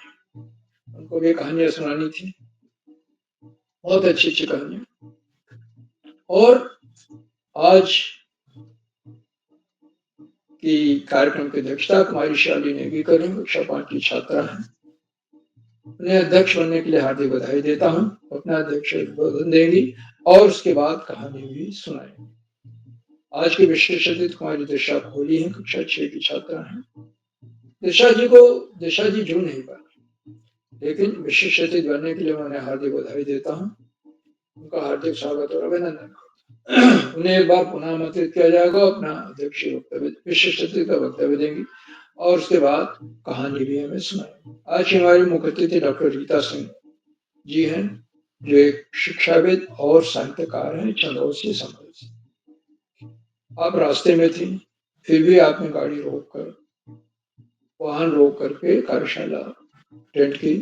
उनको भी कहानियां सुनानी थी, बहुत अच्छी कहानियां। और आज की कार्यक्रम की अध्यक्षता कुमारी शाली नेगी करें, कक्षा 5 की छात्रा हैं। उन्हें अध्यक्ष बनने के लिए हार्दिक बधाई देता हूँ। अपना अध्यक्ष उद्बोधन देंगी और उसके बाद कहानी भी सुनाएंगे। आज की विशेष अतिथि कुमारी दिशा कोहली हैं, कक्षा 6 की छात्रा हैं। दिशा जी जुड़ नहीं पाए, लेकिन विशेष अतिथि बनने के लिए मैं उन्हें हार्दिक बधाई देता हूँ, उनका हार्दिक स्वागत और अभिनंदन। उन्हें एक बार पुनः आमंत्रित किया जाएगा, अपना अध्यक्ष विशेष अतिथि का वक्तव्य देंगी और उसके बाद कहानी भी हमें सुनाएंगे। आज हमारी मुख्य अतिथि डॉक्टर रीता सिंह जी हैं, जो एक शिक्षाविद और साहित्यकार हैं, चंदौद से संभल से। आप रास्ते में थी, फिर भी आपने गाड़ी रोककर, वाहन रोक करके कार्यशाला अटेंड की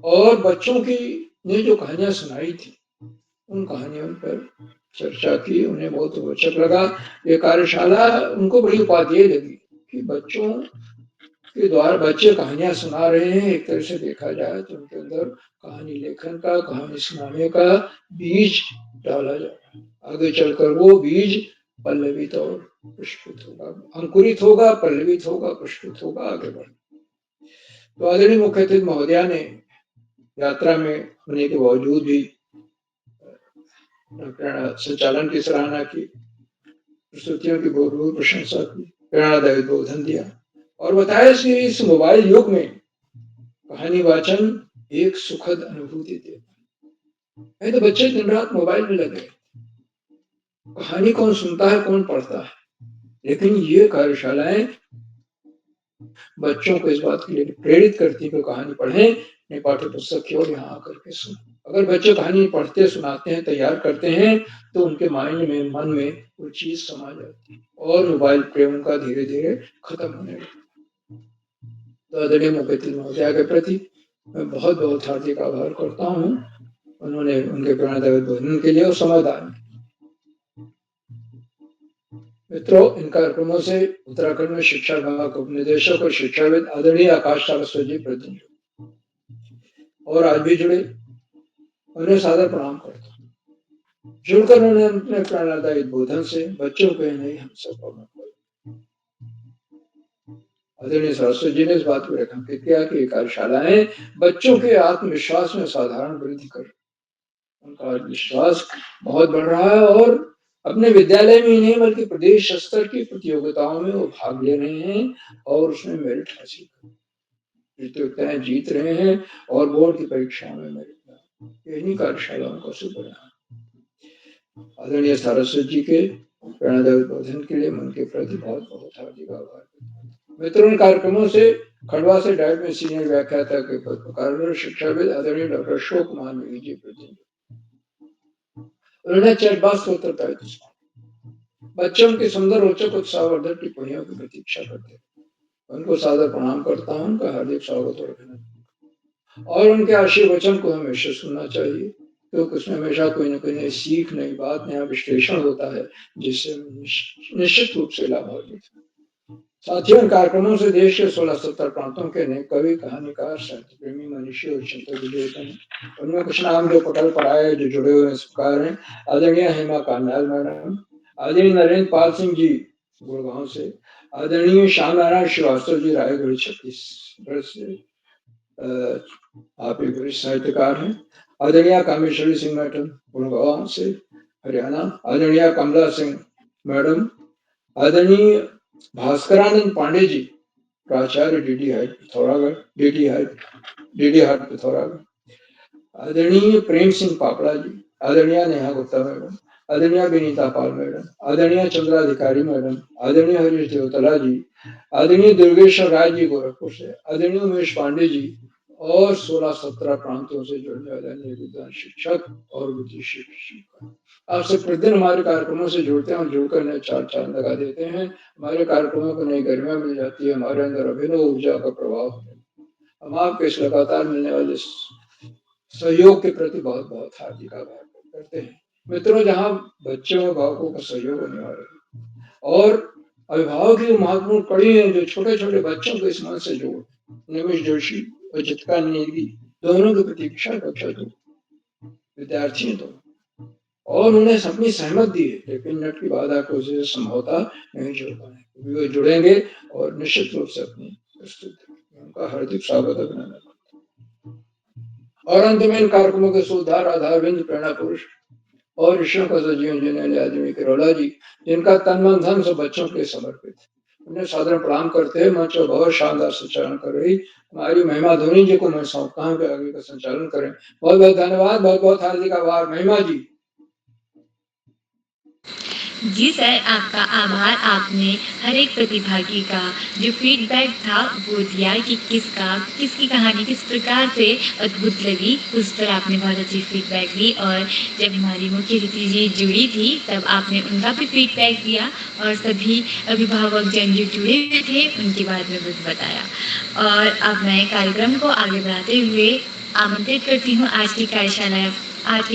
और बच्चों की ने जो कहानियां सुनाई थी, उन कहानियों पर चर्चा की। उन्हें बहुत रोचक लगा ये कार्यशाला, उनको बड़ी उपादेय लगी कि बच्चों के द्वारा बच्चे कहानियां सुना रहे हैं। एक तरह से देखा जाए तो उनके अंदर कहानी लेखन का, कहानी सुनाने का बीज डाला जाए, आगे चलकर वो बीज पल्लवित और पुष्पित होगा, अंकुरित होगा, पल्लवित होगा, पुष्पित होगा, आगे बढ़। तो आदरणीय मुख्य अतिथि महोदया ने यात्रा में होने के बावजूद भी संचालन की सराहना की, प्रस्तुतियों की बहुत प्रशंसा की, प्रेरणादायी उद्बोधन दिया और बताया कि इस मोबाइल युग में कहानी वाचन एक सुखद अनुभूति देता है। तो बच्चे दिन रात मोबाइल में लगे, कहानी कौन सुनता है, कौन पढ़ता है, लेकिन ये कार्यशालाएं बच्चों को इस बात के लिए प्रेरित करती है कि कहानी पढ़ें, पाठ्य पुस्तक की ओर यहाँ आकर के सुने। अगर बच्चे कहानी पढ़ते, सुनाते हैं, तैयार करते हैं, तो उनके माइंड में, मन में वो चीज समा जाती है और मोबाइल प्रेम का धीरे धीरे खत्म होने लगता है। तो आदरणीय मुख्य अतिथि महोदया के प्रति मैं बहुत बहुत हार्दिक आभार करता हूँ, उन्होंने उनके प्रेरणादायी उद्बोधन के लिए और समाधान। मित्रों, इन कार्यक्रमों से उत्तराखंड में शिक्षा विभाग के उपनिदेशक और शिक्षाविद आदरणीय आकाश सारस्वत जी प्रतिनिधि और आज भी जुड़े, उन्हें सादर प्रणाम करता हूँ। जुड़कर उन्होंने अपने प्रेरणादायी उद्बोधन से बच्चों को नहीं हम सब आदरणीय सारस्वत जी ने इस बात को रेखांकित किया कि कार्यशालाएं बच्चों के आत्मविश्वास में साधारण वृद्धि कर, उनका विश्वास बहुत बढ़ रहा है और अपने विद्यालय में ही नहीं बल्कि प्रदेश स्तर की प्रतियोगिताओं में वो भाग ले रहे हैं और उसमें मेरिट हासिल प्रतियोगिताएं जीत रहे हैं और बोर्ड की परीक्षाओं में मेरिट इन्हीं कार्यशालाओं का सुपरिणाम। आदरणीय सारस्वत जी के प्रेरणादायक बोधन के लिए मन के प्रति बहुत बहुत हार्दिक आभार। मित्रों, इन कार्यक्रमों से खंडवा से डाइट में सीनियर व्याख्याता के पद पर कार्यरत शिक्षाविद आदरणीय डॉक्टर अशोक कुमार नेगी जी प्रतिनिधि। उन्होंने चैट बॉक्स पर उत्तर पाए बच्चों की सुंदर रोचक उत्साहवर्धक टिप्पणियों की प्रतीक्षा करते हैं। उनको सादर प्रणाम करता हूं, उनका हार्दिक स्वागत और अभिनंदन। और उनके आशीर्वचन को हमेशा सुनना चाहिए क्योंकि उसमें हमेशा कोई न कोई नई सीख, नई बात, नया विश्लेषण होता है जिससे निश्चित रूप से लाभान्वित है। साथियों, इन कार्यक्रमों से देश के 16-17 प्रांतों के अनेक कवि, कहानीकार, साहित्य प्रेमी, मनीषी और चिंतक जुड़े हैं। उनमें कुछ नाम जो पटल पर आए, जो जुड़े हुए स्वीकार हैं। आदरणीय हेमा कान्याल मैडम, आदरणीय नरेंद्र पाल सिंह जी गुड़गांव से, आदरणीय श्याम नारायण श्रीवास्तव जी रायगढ़ छत्तीसगढ़ से, आप एक वरिष्ठ साहित्यकार हैं। आदरणीय कामेश्वरी सिंह मैडम गुड़गांव से हरियाणा, आदरणीय कमला सिंह मैडम, आदरणीय भास्करानंद पांडे जी प्राचार्य डीडी हाट पिथौरागढ़, आदरणीय प्रेम सिंह पापड़ा जी, आदरणीय नेहा गुप्ता मैडम, आदरणीय विनीता पाल मैडम, आदरणीय चंद्राधिकारी मैडम, आदरणीय हरीश देवतला जी, आदरणीय दुर्गेश्वर राय जी गोरखपुर से, आदरणीय उमेश पांडे जी और 16-17 प्रांतों से जुड़ने वाले विद्वान शिक्षक और विदेशी शिक्षक आपसे प्रतिदिन हमारे कार्यक्रमों से जुड़ते हैं और जुड़कर नए चार चांद लगा देते हैं। हमारे कार्यक्रमों को नई गरिमा मिल जाती है, हमारे अंदर अभिनव ऊर्जा का प्रभाव है। हम आपके इस लगातार मिलने वाले सहयोग के प्रति बहुत बहुत हार्दिक आभार करते हैं। मित्रों, जहाँ बच्चों और बालकों का सहयोग होने वाला है और अभिभावक की महत्वपूर्ण कड़ी है जो छोटे छोटे बच्चों को इस मन से जोड़, निमिष जोशी और जितका नेगी दोनों की प्रतीक्षा कक्षा दो विद्यार्थी हैं दोनों और उन्हें अपनी सहमत दी है, लेकिन नेट की बाधा को संभवता नहीं जोड़ पाए। वे जुड़ेंगे और निश्चित रूप से अपनी प्रस्तुति उनका हार्दिक स्वागत अभिनंदन। और अंत में इन कार्यक्रमों के सुधार आधार बिंदु प्रेरणा पुरुष और ऋषियों का सजीवन जीने वाले आदमी किरोला जी, जिनका तन मन धन से बच्चों के समर्पित, उन्हें साधारण प्रणाम करते हैं। मंच पर बहुत शानदार संचालन कर रही हमारी महिमा धोनी जी को मैं सौंपता हूं कि आगे का संचालन करें। बहुत बहुत धन्यवाद, बहुत बहुत हार्दिक आभार। महिमा जी। जी सर, आपका आभार। आपने हर एक प्रतिभागी का जो फीडबैक था वो दिया कि किसकी कहानी किस प्रकार से अद्भुत लगी, उस पर आपने बहुत अच्छी फीडबैक दी। और जब हमारी मुख्य अतिथि जी जुड़ी थी तब आपने उनका भी फीडबैक दिया और सभी अभिभावक जन जो जुड़े हुए थे उनके बारे में कुछ बताया। और अब मैं कार्यक्रम को आगे बढ़ाते हुए आमंत्रित करती हूँ आज की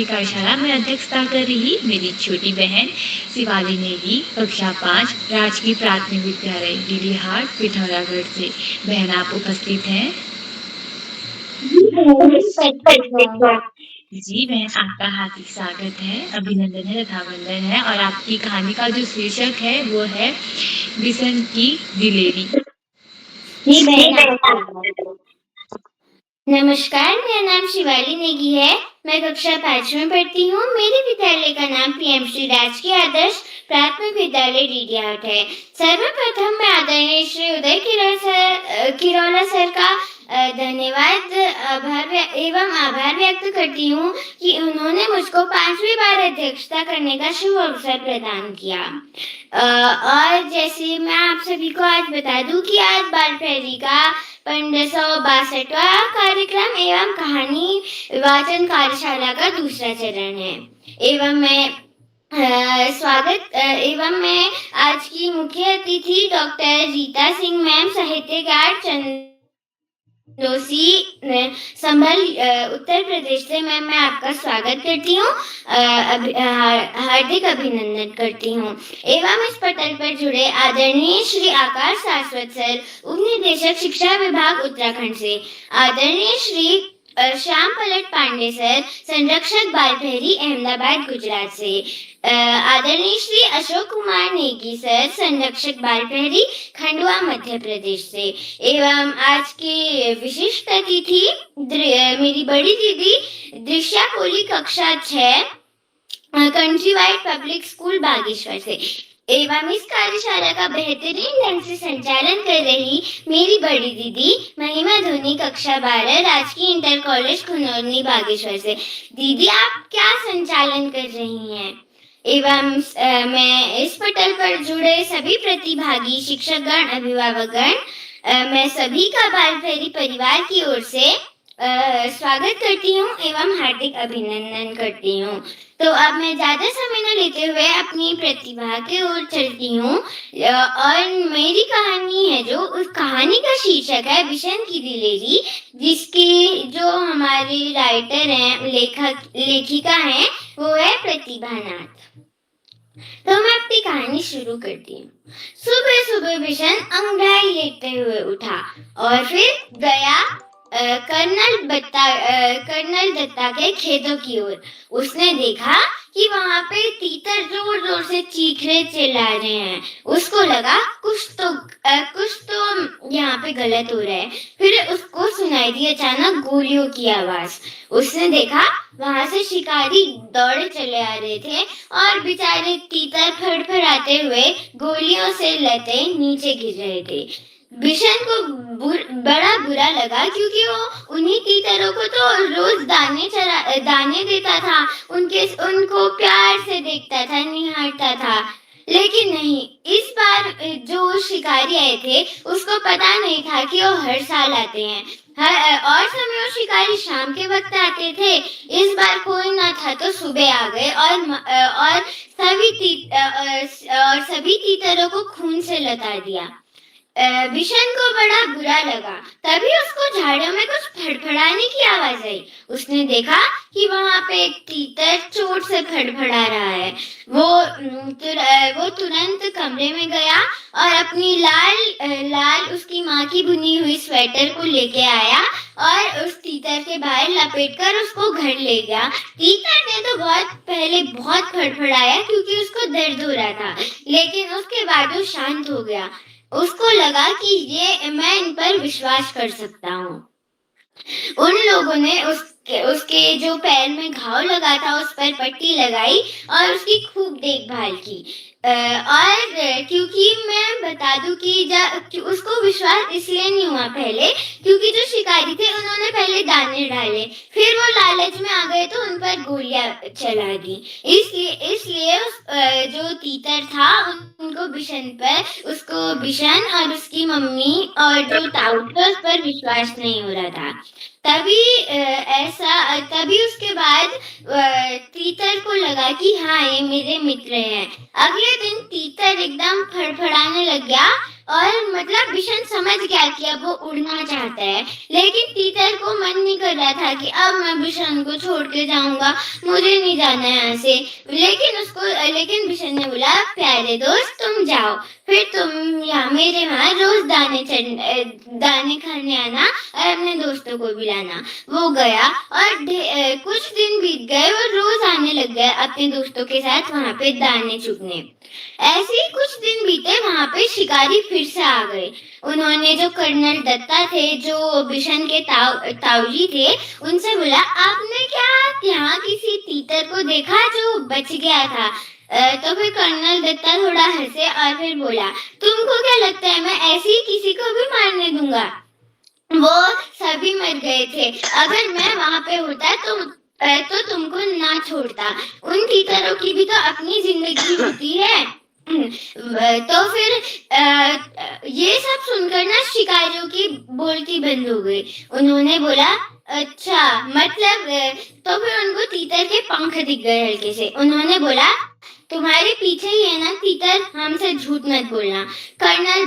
कार्यशाला में अध्यक्षता कर रही मेरी छोटी बहन शिवाली नेगी, कक्षा 5, राजकीय प्राथमिक विद्यालय डीडी हाट पिथौरागढ़ से। बहन, आप उपस्थित हैं? जी बहन, आपका हार्दिक स्वागत है, अभिनंदन है तथा वंदन है। और आपकी कहानी का जो शीर्षक है वो है बिसन की दिलेरी। नमस्कार, मेरा नाम शिवाली नेगी है। मैं कक्षा 5 में पढ़ती हूँ। मेरे विद्यालय का नाम पीएमसी राजकीय आदर्श प्राथमिक विद्यालय डीडीहाट है। सर्वप्रथम मैं आदरणीय श्री उदय किरोला सर का धन्यवाद एवं आभार व्यक्त करती हूँ कि उन्होंने मुझको 5वीं बार अध्यक्षता करने का शुभ अवसर प्रदान किया। और जैसे मैं आप सभी को आज बता दूं कि आज बाल प्रहरी का 1562वां कार्यक्रम एवं कहानी वाचन कार्यशाला का दूसरा चरण है। एवं मैं आज की मुख्य अतिथि डॉक्टर रीता सिंह मैम, साहित्यकार चंदोसी संभल उत्तर प्रदेश से मैम, मैं आपका स्वागत करती हूँ, हार्दिक अभिनंदन करती हूँ। एवं इस पटल पर जुड़े आदरणीय श्री आकाश शाश्वत सर, उप निदेशक शिक्षा विभाग उत्तराखंड से, आदरणीय श्री श्याम पलट पांडे सर, संरक्षक बाल प्रहरी अहमदाबाद गुजरात से, आदरणीय श्री अशोक कुमार नेगी सर, संरक्षक बाल प्रहरी खंडवा मध्य प्रदेश से। एवं आज की विशिष्ट अतिथि मेरी बड़ी दीदी दृश्या कोहली, कक्षा 6, country wide public school Bageshwar से एवं इस कार्यशाला का बेहतरीन ढंग से संचालन कर रही मेरी बड़ी दीदी महिमा धोनी कक्षा 12 राजकीय इंटर कॉलेज खुनौरनी बागेश्वर से। दीदी आप क्या संचालन कर रही हैं? एवं मैं इस पटल पर जुड़े सभी प्रतिभागी शिक्षकगण अभिभावकगण मैं सभी का बाल प्रेरी परिवार की ओर से स्वागत करती हूँ एवं हार्दिक अभिनंदन करती हूँ। तो अब मैं ज्यादा समय न लेते हुए अपनी प्रतिभा की ओर चलती हूँ और मेरी कहानी है जो उस कहानी का शीर्षक है विशन की दिलेरी, जिसकी जो हमारे राइटर हैं लेखिका हैं वो है प्रतिभा नाथ। तो मैं अपनी कहानी शुरू करती हूँ। सुबह सुबह विशन अंगड़ाई लेते हुए उठा और फिर गया कर्नल दत्ता के खेतों की ओर। उसने देखा कि वहां पे तीतर जोर जोर से चीखने चिल्ला रहे हैं। उसको लगा कुछ तो यहाँ पे गलत हो रहा है। फिर उसको सुनाई दी अचानक गोलियों की आवाज। उसने देखा वहां से शिकारी दौड़े चले आ रहे थे और बेचारे तीतर फड़फड़ाते हुए गोलियों से लते नीचे गिर रहे थे। विशन को बड़ा बुरा लगा क्योंकि वो उन्हीं तीतरों को तो रोज दाने देता था, उनको प्यार से देखता था, निहारता था। लेकिन नहीं, इस बार जो शिकारी आए थे उसको पता नहीं था कि वो हर साल आते हैं। और समय वो शिकारी शाम के वक्त आते थे। इस बार कोई ना था तो सुबह आ गए और सभी तीतरों को खून से लता दिया। विशन को बड़ा बुरा लगा। तभी उसको झाड़ों में कुछ फड़फड़ाने की आवाज आई। उसने देखा कि वहां पे एक तीतर चोट से फड़फड़ा रहा है। वो तुरंत कमरे में गया और अपनी लाल उसकी माँ की बुनी हुई स्वेटर को लेके आया और उस तीतर के बाहर लपेटकर उसको घर ले गया। तीतर ने तो बहुत फड़फड़ाया क्योंकि उसको दर्द हो रहा था, लेकिन उसके बाद वो शांत हो गया। उसको लगा कि मैं इन पर विश्वास कर सकता हूँ। उन लोगों ने उसके जो पैर में घाव लगा था उस पर पट्टी लगाई और उसकी खूब देखभाल की। और क्योंकि मैं बता दूं कि उसको विश्वास इसलिए नहीं हुआ पहले क्योंकि जो शिकारी थे उन्होंने पहले दाने डाले, फिर वो लालच में आ गए तो उन पर गोलियां चला दी। इसलिए जो तीतर था उसको बिशन और उसकी मम्मी और जो ताऊ थे उस पर विश्वास नहीं हो रहा था। तभी उसके बाद तीतर को लगा कि हाँ ये मेरे मित्र हैं। अगले दिन तीतर एकदम फड़फड़ाने लग गया और मतलब विशन समझ गया कि अब वो उड़ना चाहता है, लेकिन तीतर को मन नहीं कर रहा था कि अब मैं विशन को छोड़ के जाऊंगा, मुझे नहीं जाना यहाँ से। लेकिन विशन ने बोला प्यारे दोस्त तुम जाओ, फिर तुम मेरे वहाँ रोज दाने खाने आना और अपने दोस्तों को भी लाना। वो गया और कुछ दिन बीत गए। वो रोज आने लग गया अपने दोस्तों के साथ वहाँ पे दाने चुगने। ऐसे ही कुछ दिन बीते, वहाँ पे शिकारी फिर से आ गए। उन्होंने जो कर्नल दत्ता थे जो विशन के ताऊजी थे उनसे बोला आपने क्या यहाँ किसी तीतर को देखा जो बच गया था? तो फिर कर्नल दत्ता थोड़ा हंसे और फिर बोला तुमको क्या लगता है मैं ऐसे ही किसी को भी मारने दूंगा? वो सभी मर गए थे। अगर मैं वहाँ पे होता तो तुमको ना छोड़ता। उन तीतरों की भी तो अपनी जिंदगी होती है। तो फिर ये सब सुनकर ना शिकारियों की बोलती बंद हो गई। उन्होंने बोला अच्छा मतलब तो फिर उनको तीतर के पंख दिख गए हल्के से। उन्होंने बोला तुम्हारे पीछे ही है ना तीतर, हमसे झूठ मत बोलना। कर्नल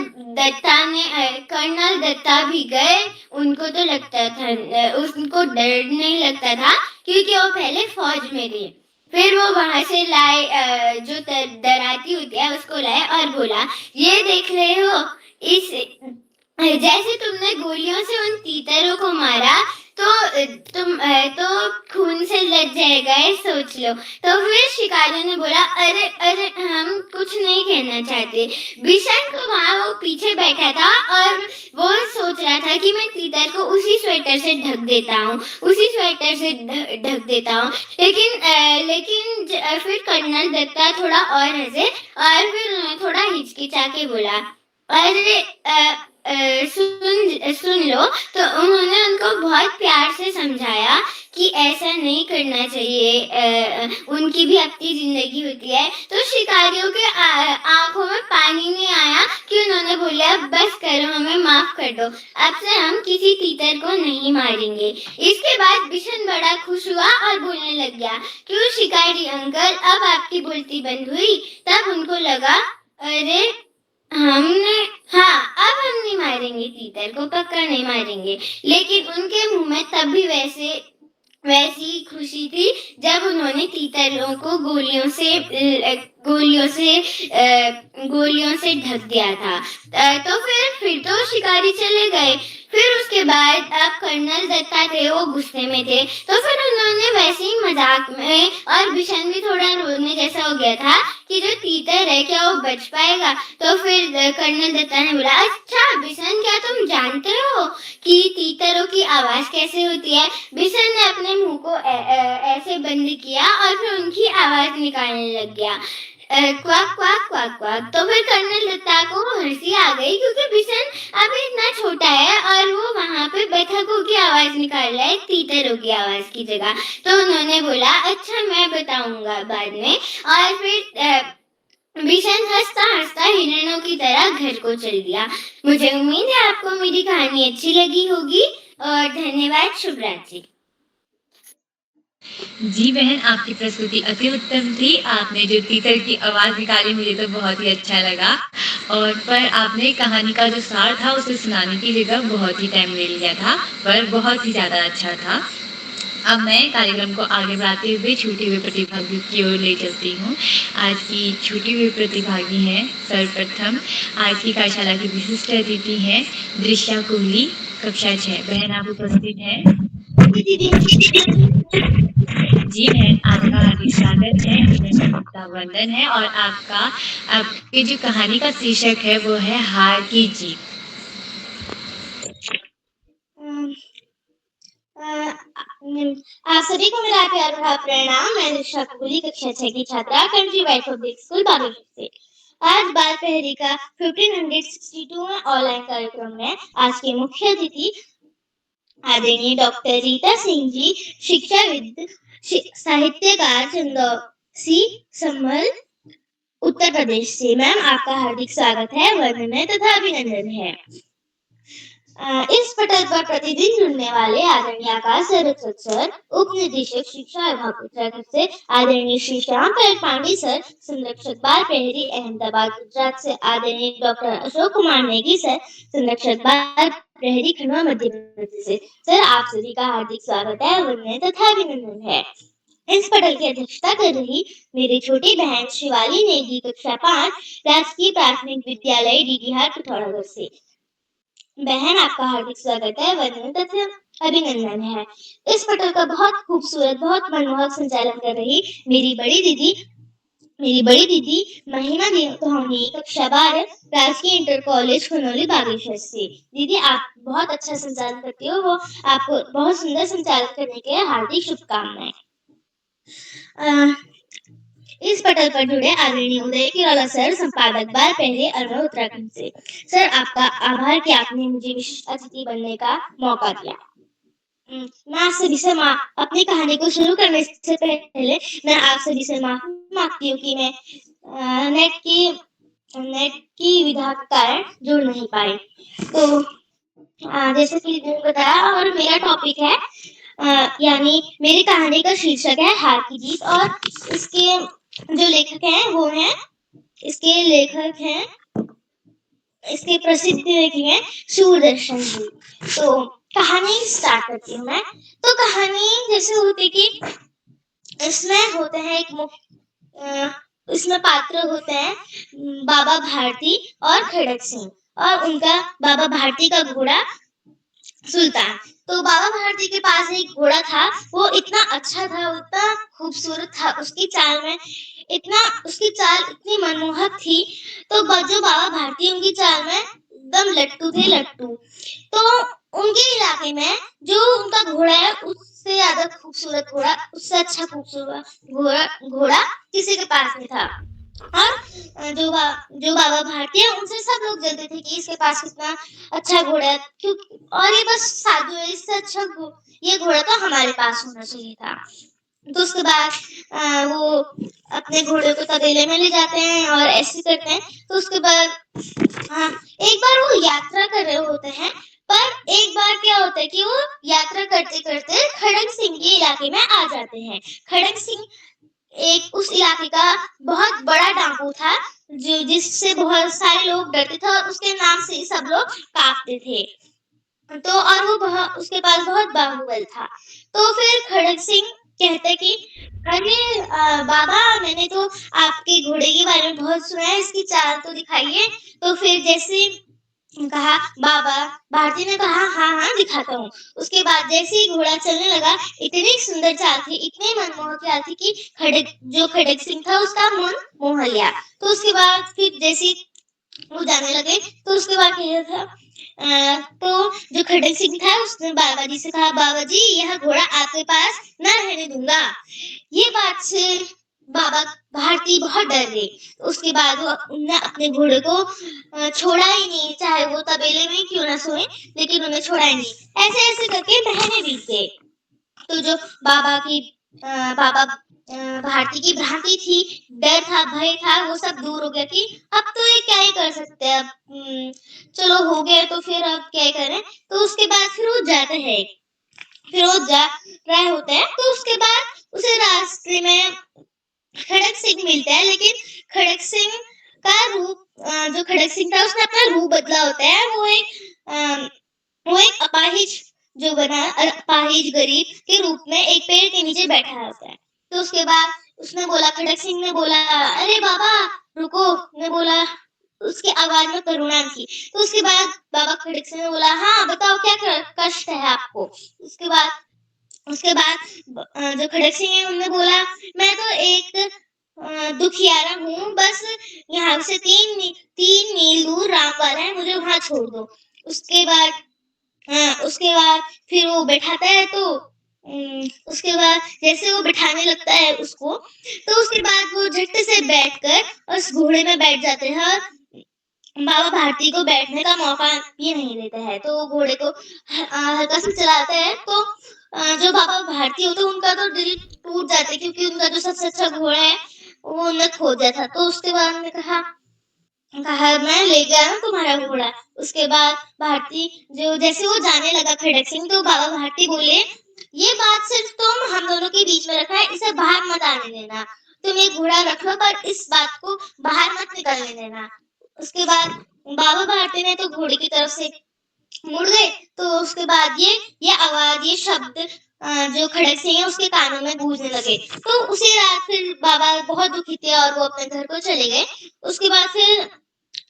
दत्ता भी गए। उनको तो लगता था उनको डर नहीं लगता था क्योंकि वो पहले फौज में थे। फिर वो वहां से लाए जो दराती होती है उसको लाए और बोला ये देख रहे हो जैसे तुमने गोलियों से उन तीतरों को मारा तो खून से लग जाएगा, ये सोच लो। तो फिर शिकारियों ने बोला, अरे अरे हम कुछ नहीं कहना चाहते। बिशन को वहाँ वो पीछे बैठा था और वो सोच रहा था कि मैं तीतर को उसी स्वेटर से ढक देता हूँ, ढक देता हूँ। लेकिन फिर कर्नल दत्ता थोड़ा और हंसे और फिर उन्होंने थोड़ा हिचकिचा के बोला, अरे सुन लो। तो उन्होंने उनको बहुत प्यार से समझाया कि ऐसा नहीं करना चाहिए, उनकी भी अपनी जिंदगी होती है। तो शिकारियों के आंखों में पानी नहीं आया कि उन्होंने बोला, बस करो, हमें माफ कर दो, अब से हम किसी तीतर को नहीं मारेंगे। इसके बाद बिशन बड़ा खुश हुआ और बोलने लग गया, क्यों शिकारी अंकल, अब आपकी बोलती बंद हुई? तब उनको लगा, अरे अब हम नहीं मारेंगे तीतर को, पक्का नहीं मारेंगे। लेकिन उनके मुंह में तब भी वैसी खुशी थी जब उन्होंने तीतरों को गोलियों से ढक दिया था। तो फिर तो शिकारी चले गए। फिर उसके बाद अब कर्नल दत्ता थे, वो गुस्से में थे। तो फिर उन्होंने वैसे ही मजाक में, और बिशन भी थोड़ा रोने जैसा हो गया था कि जो तीतर है क्या वो बच पाएगा? तो फिर कर्नल दत्ता ने बोला, अच्छा बिशन, क्या तुम जानते हो कि तीतरों की आवाज कैसे होती है? बिशन ने अपने मुंह को ऐसे बंद किया और फिर उनकी आवाज निकालने लग गया, क्वाक क्वाक क्वाक क्वाक। तो फिर कर्नल दत्ता को हंसी आ गई क्योंकि बिशन अब इतना छोटा है और वो वहां पे बतखों की आवाज निकाल रहा है तीतरों की आवाज की जगह। तो उन्होंने बोला, अच्छा मैं बताऊंगा बाद में। और फिर बिशन हंसता हंसता हिरणों की तरह घर को चल दिया। मुझे उम्मीद है आपको मेरी कहानी अच्छी लगी होगी और धन्यवाद। शुभ रात्रि। जी बहन, आपकी प्रस्तुति अति उत्तम थी। आपने जो तीतर की आवाज निकाली मुझे तो बहुत ही अच्छा लगा, और पर आपने कहानी का जो सार था उसे सुनाने की जगह बहुत ही टाइम ले लिया था, पर बहुत ही ज्यादा अच्छा था। अब मैं कार्यक्रम को आगे बढ़ाते हुए छूटे हुए प्रतिभागी की ओर ले चलती हूँ। आज की छूटी हुई प्रतिभागी हैं सर्वप्रथम आज की कार्यशाला की विशिष्ट अतिथि हैं दृश्या कोहली, कक्षा 6। बहन आप उपस्थित हैं? जी बहन, आपका हार्दिक स्वागत है, इसमें वंदन है, और आपकी जो कहानी का शीर्षक है वो है हार की जीत। आप सभी को मेरा प्यार भरा प्रणाम। मैं दृश्या कोहली, कक्षा 6 की छात्रा, country wide public school Bageshwar से। आज बाल प्रहरी का 1562वां ऑनलाइन कार्यक्रम में आज के मुख्य अतिथि आदरणीय डॉक्टर रीता सिंह जी, शिक्षाविद, साहित्यकार, चंदौसी संभल, उत्तर प्रदेश से। मैम आपका हार्दिक स्वागत है, वंदन है तथा अभिनंदन है। इस पटल पर प्रतिदिन जुड़ने वाले आदरणीय आकाश सरस्वत सर, उप निदेशक शिक्षा विभाग उत्तराखंड से आदरणीय श्री श्याम पांडे सर, संरक्षक बाल प्रहरी अहमदाबाद गुजरात से आदरणीय डॉक्टर अशोक कुमार नेगी सर, संरक्षक बाल प्रहरी खंडवा मध्य प्रदेश से। सर आप सभी का हार्दिक स्वागत है, वंदन तथा अभिनंदन है। इस पटल की अध्यक्षता कर रही मेरी छोटी बहन शिवाली नेगी, कक्षा 5, राजकीय प्राथमिक विद्यालय डीडीहार पिथौरागढ़ से। बहन आपका हार्दिक स्वागत है, वंदन तथा अभिनंदन है। इस पटल का बहुत खूबसूरत, बहुत मनमोहक संचालन कर रही मेरी बड़ी दीदी महिमा धोनी, कक्षा 12, राजकीय इंटर कॉलेज खनौली बागेश्वर से। दीदी आप बहुत अच्छा संचालन करती हो, वो आपको बहुत सुंदर संचालन करने के लिए हार्दिक शुभकामनाएं। इस पटल पर जुड़े आदरणीय उदय किरोला सर, संपादक बाल प्रहरी अरवल उत्तराखंड से। सर आपका आभार कि आपने मुझे विशिष्ट अतिथि बनने का मौका दिया। मैं आप सभी से अपनी कहानी को शुरू करने से पहले मैं आप सभी से माफी मांगती हूँ कि मैं नेट की विधा के कारण जुड़ नहीं पाई। तो जैसे कि बताया, और मेरा टॉपिक है यानी मेरी कहानी का शीर्षक है हार की जीत, और इसके जो लेखक हैं वो हैं इसके प्रसिद्ध लेखक हैं सूरदर्शन जी। तो कहानी स्टार्ट करती हूँ मैं। तो कहानी जैसे होती कि इसमें होते हैं इसमें पात्र होते हैं बाबा भारती और खड़क सिंह, और उनका बाबा भारती का घोड़ा सुल्तान। तो बाबा भारती के पास एक घोड़ा था, वो इतना अच्छा था, इतना खूबसूरत था, उसकी चाल इतनी मनमोहक थी। तो जो बाबा भारती उनकी चाल में एकदम लट्टू थे, लट्टू। तो उनके इलाके में जो उनका घोड़ा है, उससे ज्यादा खूबसूरत घोड़ा, उससे अच्छा खूबसूरत घोड़ा किसी के पास नहीं था। और जो बाबा भारती है, उनसे सब लोग जलते थे कि इसके पास कितना अच्छा घोड़ा है, और ये बस साधु है, इससे अच्छा ये घोड़ा तो हमारे पास होना चाहिए था। तो उसके बाद वो अपने घोड़े को तबेले में ले जाते हैं और ऐसे करते हैं। तो उसके बाद एक बार वो यात्रा कर रहे होते हैं, पर एक बार क्या होता है कि वो यात्रा करते करते खड़ग सिंह के इलाके में आ जाते हैं। खड़ग सिंह एक उस इलाके का बहुत बड़ा डाकू था, जो जिससे बहुत सारे लोग डरते थे और उसके नाम से सब लोग कांपते थे। तो और वो उसके पास बहुत बाहुबल था। तो फिर खड़ग सिंह कहते कि अरे बाबा, मैंने तो आपके घोड़े के बारे में बहुत सुना है, इसकी चाल तो दिखाइए। तो फिर जैसे कहा, बाबा भारती ने कहा हाँ दिखाता हूँ। उसके बाद जैसे ही घोड़ा चलने लगा, इतनी सुंदर चाल थी, इतनी मनमोहक चाल थी कि खड़ग सिंह था, उसका मन मोह लिया। तो उसके बाद फिर जैसे वो जाने लगे, तो उसके बाद क्या था, तो जो खड़ग सिंह था, उसने बाबा जी से कहा, बाबा जी यह घोड़ा आपके पास न रहने दूंगा। ये बात से बाबा भारती बहुत डर गए। उसके बाद उन्होंने अपने घोड़े को छोड़ा ही नहीं, चाहे वो तबेले में क्यों ना सोए, लेकिन उन्हें छोड़ा ही नहीं। ऐसे ऐसे करके महीने बीत गए। तो जो बाबा भारती की भ्रांति थी, डर था, भय था, वो सब दूर हो गया कि अब तो ये क्या ही कर सकते हैं, अब चलो हो गया तो फिर अब क्या ही करें। तो उसके बाद फिर वो जाते हैं, फिर वो जा रहे होते हैं। तो उसके बाद उसे रास्ते में खड़ग सिंह मिलता है, लेकिन खड़ग सिंह का रूप, जो खड़ग सिंह था उसने अपना रूप बदला होता है। वो एक अपाहिज गरीब के रूप में एक पेड़ के नीचे बैठा होता है। तो उसके बाद उसने बोला, खड़ग सिंह ने बोला, अरे बाबा रुको, ने बोला, उसकी आवाज में करुणा थी। तो उसके बाद बाबा खड़ग सिंह ने बोला, हाँ बताओ क्या कष्ट है आपको। उसके बाद जो खड़ग सिंह है, उन्होंने बोला, मैं तो एक दुखियारा हूँ, बस यहाँ से 3 मील दूर रामवाला है, मुझे वहां छोड़ दो। उसके बाद फिर वो बैठाता है। तो उसके बाद जैसे वो बिठाने लगता है उसको, तो उसके बाद वो झट से बैठकर उस घोड़े में बैठ जाते हैं और बाबा भारती को बैठने का मौका भी नहीं देता है। तो वो घोड़े को हल्का सा चलाता है। तो जो बाबा भारती होते हैं, उनका तो दिल टूट जाता है, क्योंकि उनका जो सबसे अच्छा घोड़ा है वो उन्हें खो दिया था। तो उसके बाद उन्होंने कहा मैं ले गया हूँ तुम्हारा घोड़ा। उसके बाद भारती जैसे वो जाने लगा खड़ग सिंह, तो बाबा भारती बोले, ये बात सिर्फ तुम हम दोनों के बीच में रखा है, इसे बाहर मत आने देना। तुम ये घोड़ा रख लो, पर इस बात को बाहर मत निकलने देना। उसके बाद बाबा भारती ने तो घोड़े की तरफ से मुड़ गए। तो उसके बाद ये आवाज, ये शब्द जो खड़ग सिंह है उसके कानों में गूंजने लगे। तो उसी रात फिर बाबा बहुत दुखी थे और वो अपने घर को चले गए। उसके बाद फिर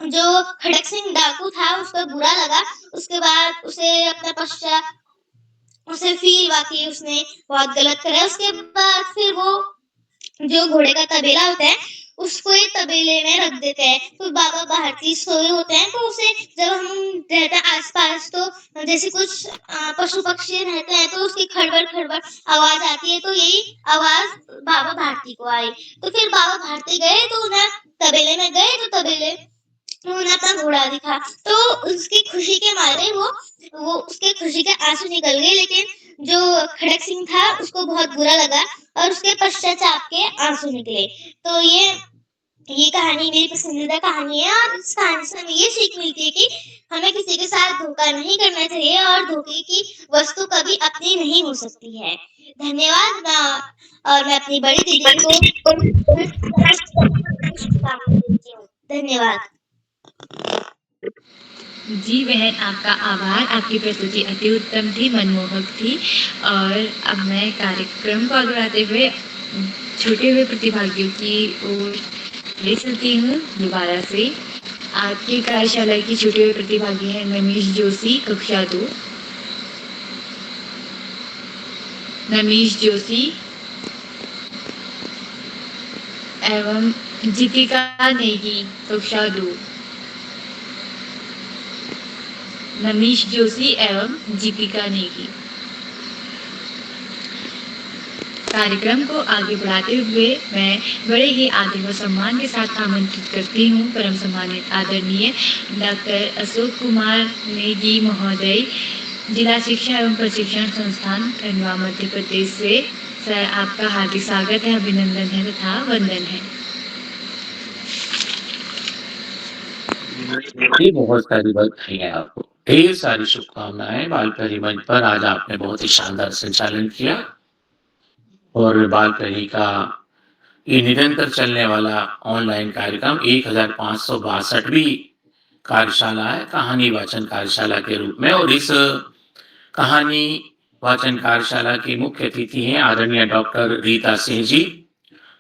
जो खड़ग सिंह डाकू था, उसको बुरा लगा। उसके बाद उसे फील हुआ कि उसने बहुत गलत करा। उसके बाद फिर वो जो घोड़े का तबेला होता है, उसको एक तबेले में रख देते हैं। तो बाबा भारती सोए होते हैं। तो उसे जब हम रहते हैं आसपास, तो जैसे कुछ पशु पक्षी रहते हैं, तो उसकी खड़बड़ खड़बड़ आवाज आती है। तो यही आवाज बाबा भारती को आई। तो फिर बाबा भारती गए, तो उन्हें तबेले में गए, तो तबेले उन्हें अपना घोड़ा दिखा। तो उसकी खुशी के मारे वो उसके खुशी के आंसू निकल गए। लेकिन जो खड़ग सिंह था, उसको बहुत बुरा लगा और उसके पश्चाताप के आंसू निकले। तो ये कहानी मेरी पसंदीदा कहानी है, और इस कहानी से हमें ये सीख मिलती है कि हमें किसी के साथ धोखा नहीं करना चाहिए, और धोखे की वस्तु कभी अपनी नहीं हो सकती है। धन्यवाद। और मैं अपनी बड़ी दीदी को धन्यवाद। जी बहन, आपका आभार। आपकी प्रस्तुति अति उत्तम थी, मनमोहक थी। और अब मैं कार्यक्रम को आगे बढ़ाते हुए छूटे हुए प्रतिभागियों की ओर ले चलती हूँ दोबारा से। आपकी कार्यशाला की छूटे हुए प्रतिभागी हैं नमीश जोशी, कक्षा 2। नमीश जोशी एवं दीपिका नेगी कक्षा 2। नमीश जोशी एवं दीपिका नेगी। कार्यक्रम को आगे बढ़ाते हुए मैं बड़े ही आदर व सम्मान के साथ आमंत्रित करती हूँ परम सम्मानित आदरणीय डॉक्टर अशोक कुमार नेगी महोदय, जिला शिक्षा एवं प्रशिक्षण संस्थान खंडवा मध्य प्रदेश से। सर, आपका हार्दिक स्वागत है, अभिनंदन है तथा वंदन है। बहुत सारी बधाइयाँ आपको, ढेर सारी शुभकामनाएं। बालपरी मंच पर आज आपने बहुत ही शानदार संचालन किया और बालपरी का ये निरंतर चलने वाला ऑनलाइन कार्यक्रम 1562वीं कार्यशाला है, कहानी वाचन कार्यशाला के रूप में। और इस कहानी वाचन कार्यशाला की मुख्य अतिथि हैं आदरणीय डॉक्टर रीता सिंह जी,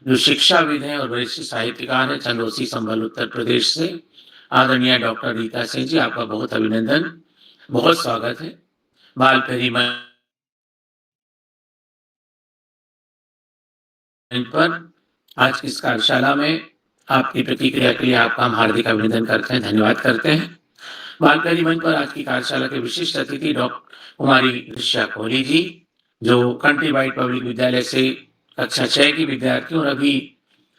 जो शिक्षाविद हैं और वरिष्ठ साहित्यकार हैं, चंदौसी संभल उत्तर प्रदेश से। आदरणीय डॉक्टर रीता सिंह जी, आपका बहुत अभिनंदन, बहुत स्वागत है। बालपरी मंच पर आज की इस कार्यशाला में आपकी प्रतिक्रिया के लिए आपका हम हार्दिक अभिनंदन करते हैं, धन्यवाद करते हैं। बालपरी मंच पर आज की कार्यशाला के विशिष्ट अतिथि डॉक्टर कुमारी ऋषा कोहली जी, जो कंट्री वाइड पब्लिक विद्यालय से कक्षा 6 की विद्यार्थी और अभी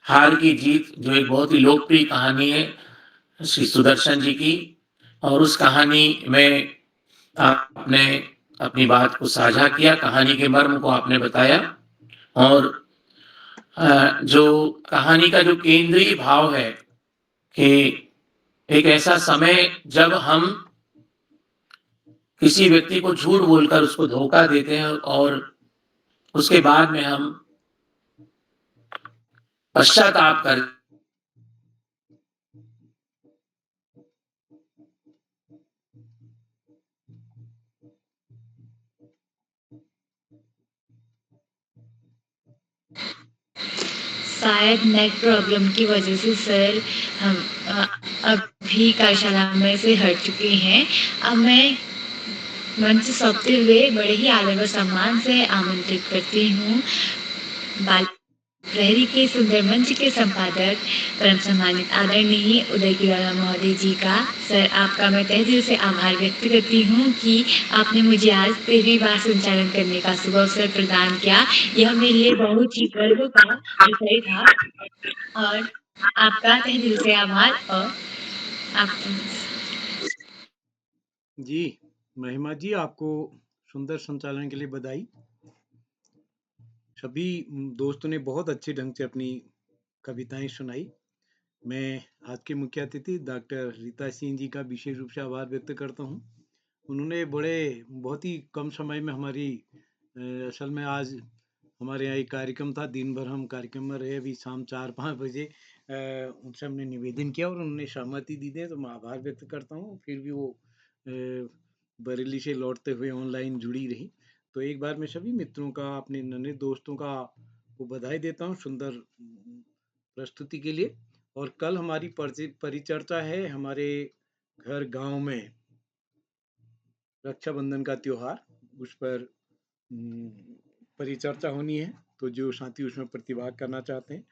हार की जीत, जो एक बहुत ही लोकप्रिय कहानी है श्री सुदर्शन जी की, और उस कहानी में आपने अपनी बात को साझा किया, कहानी के मर्म को आपने बताया। और जो कहानी का जो केंद्रीय भाव है कि एक ऐसा समय जब हम किसी व्यक्ति को झूठ बोलकर उसको धोखा देते हैं और उसके बाद में हम पश्चाताप कर शायद नेट प्रॉब्लम की वजह से सर हम अभी कार्यशाला में से हट चुके हैं। अब मैं मंच से सौंपते हुए बड़े ही आदर व सम्मान से आमंत्रित करती हूँ बाल प्रहरी के सुंदर मंच के संपादक परम सम्मानित आदरणीय उदय किराला महोदय जी का। सर, आपका मैं तहे दिल से आभार व्यक्त करती हूँ कि आपने मुझे आज 13वीं बार संचालन करने का शुभ अवसर प्रदान किया। यह मेरे लिए बहुत ही गर्व का विषय था और आपका तहे दिल से आभार। और आप जी महिमा जी, आपको सुंदर संचालन के लिए बधाई। सभी दोस्तों ने बहुत अच्छे ढंग से अपनी कविताएं सुनाई। मैं आज के मुख्य अतिथि डॉक्टर रीता सिंह जी का विशेष रूप से आभार व्यक्त करता हूं। उन्होंने बहुत ही कम समय में हमारी असल में आज हमारे यहाँ एक कार्यक्रम था, दिन भर हम कार्यक्रम में रहे। अभी शाम 4-5 बजे उनसे हमने निवेदन किया और उन्होंने सहमति दी थी, तो मैं आभार व्यक्त करता हूँ। फिर भी वो बरेली से लौटते हुए ऑनलाइन जुड़ी रही। तो एक बार मैं सभी मित्रों का, अपने नन्हे दोस्तों का को बधाई देता हूँ सुंदर प्रस्तुति के लिए। और कल हमारी परिचर्चा है हमारे घर गांव में रक्षाबंधन का त्योहार, उस पर परिचर्चा होनी है। तो जो साथी उसमें प्रतिभाग करना चाहते हैं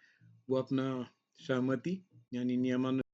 वो अपना सहमति यानी नियमानुसार